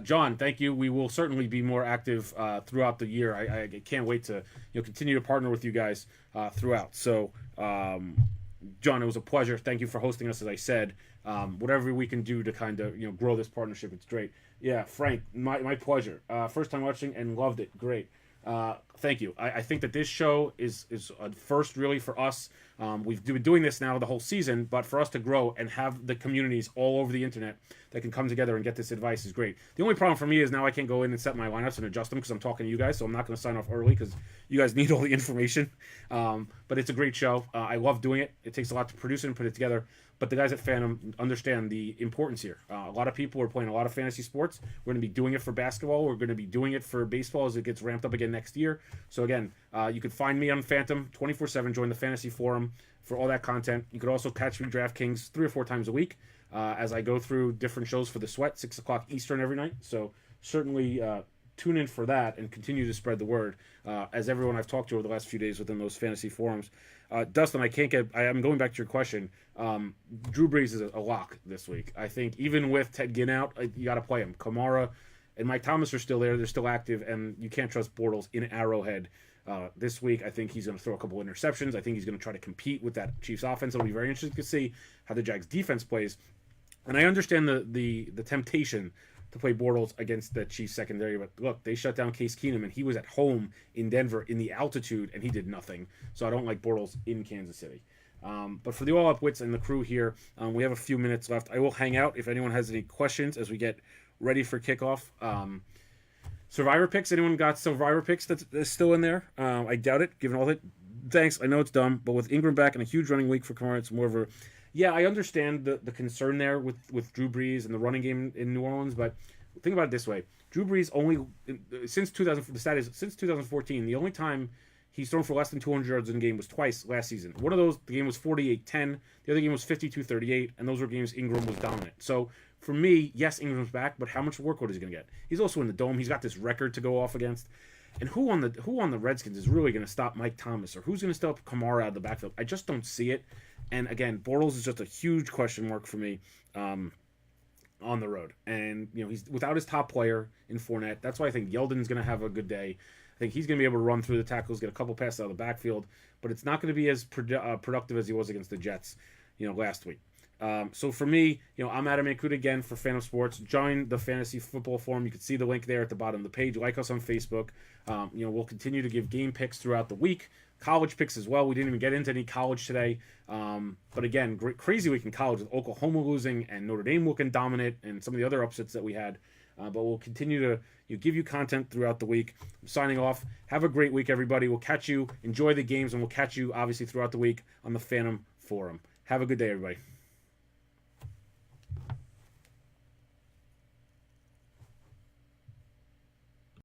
John, thank you. We will certainly be more active throughout the year. I can't wait to continue to partner with you guys throughout. So, John, it was a pleasure. Thank you for hosting us. As I said, whatever we can do to kind of grow this partnership, it's great. Yeah, Frank, my pleasure. First time watching and loved it. Great. Thank you. I think that this show is a first really for us. We've been doing this now the whole season, but for us to grow and have the communities all over the internet that can come together and get this advice is great. The only problem for me is now I can't go in and set my lineups and adjust them because I'm talking to you guys, so I'm not going to sign off early because you guys need all the information. But it's a great show. I love doing it. It takes a lot to produce it and put it together. But the guys at FANTOM understand the importance here. A lot of people are playing a lot of fantasy sports. We're going to be doing it for basketball. We're going to be doing it for baseball as it gets ramped up again next year. So again, you can find me on FANTOM 24/7. Join the fantasy forum for all that content. You could also catch me DraftKings 3 or 4 times a week as I go through different shows for the Sweat, 6 o'clock Eastern every night. So certainly tune in for that and continue to spread the word. As everyone I've talked to over the last few days within those fantasy forums. Dustin, I'm going back to your question. Drew Brees is a lock this week. I think even with Ted Ginn out, you got to play him. Kamara and Mike Thomas are still there. They're still active, and you can't trust Bortles in Arrowhead. This week, I think he's going to throw a couple interceptions. I think he's going to try to compete with that Chiefs offense. It'll be very interesting to see how the Jags defense plays. And I understand the temptation to play Bortles against the Chiefs secondary, but look, they shut down Case Keenum, and he was at home in Denver in the altitude, and he did nothing. So I don't like Bortles in Kansas City. But for the All Up Wits and the crew here, we have a few minutes left. I will hang out if anyone has any questions as we get ready for kickoff. Survivor picks. Anyone got Survivor picks that's still in there? I doubt it, given all that. Thanks. I know it's dumb, but with Ingram back and a huge running week for Kamara, it's more of a... Yeah, I understand the concern there with Drew Brees and the running game in New Orleans, but think about it this way. Drew Brees since 2014, the only time he's thrown for less than 200 yards in a game was twice last season. One of those, the game was 48-10. The other game was 52-38, and those were games Ingram was dominant. So for me, yes, Ingram's back, but how much workload is he going to get? He's also in the dome. He's got this record to go off against. And who on the Redskins is really going to stop Mike Thomas, or who's going to stop Kamara out of the backfield? I just don't see it. And again, Bortles is just a huge question mark for me on the road. And he's without his top player in Fournette. That's why I think Yeldon's going to have a good day. I think he's going to be able to run through the tackles, get a couple passes out of the backfield, but it's not going to be as productive as he was against the Jets, last week. So for me, I'm Adam Mancuda again for FANTOM Sports. Join the Fantasy Football Forum. You can see the link there at the bottom of the page. Like us on Facebook. We'll continue to give game picks throughout the week. College picks as well. We didn't even get into any college today. But again, crazy week in college with Oklahoma losing and Notre Dame looking dominant and some of the other upsets that we had. But we'll continue to give you content throughout the week. I'm signing off. Have a great week, everybody. We'll catch you. Enjoy the games, and we'll catch you, obviously, throughout the week on the FANTOM Forum. Have a good day, everybody.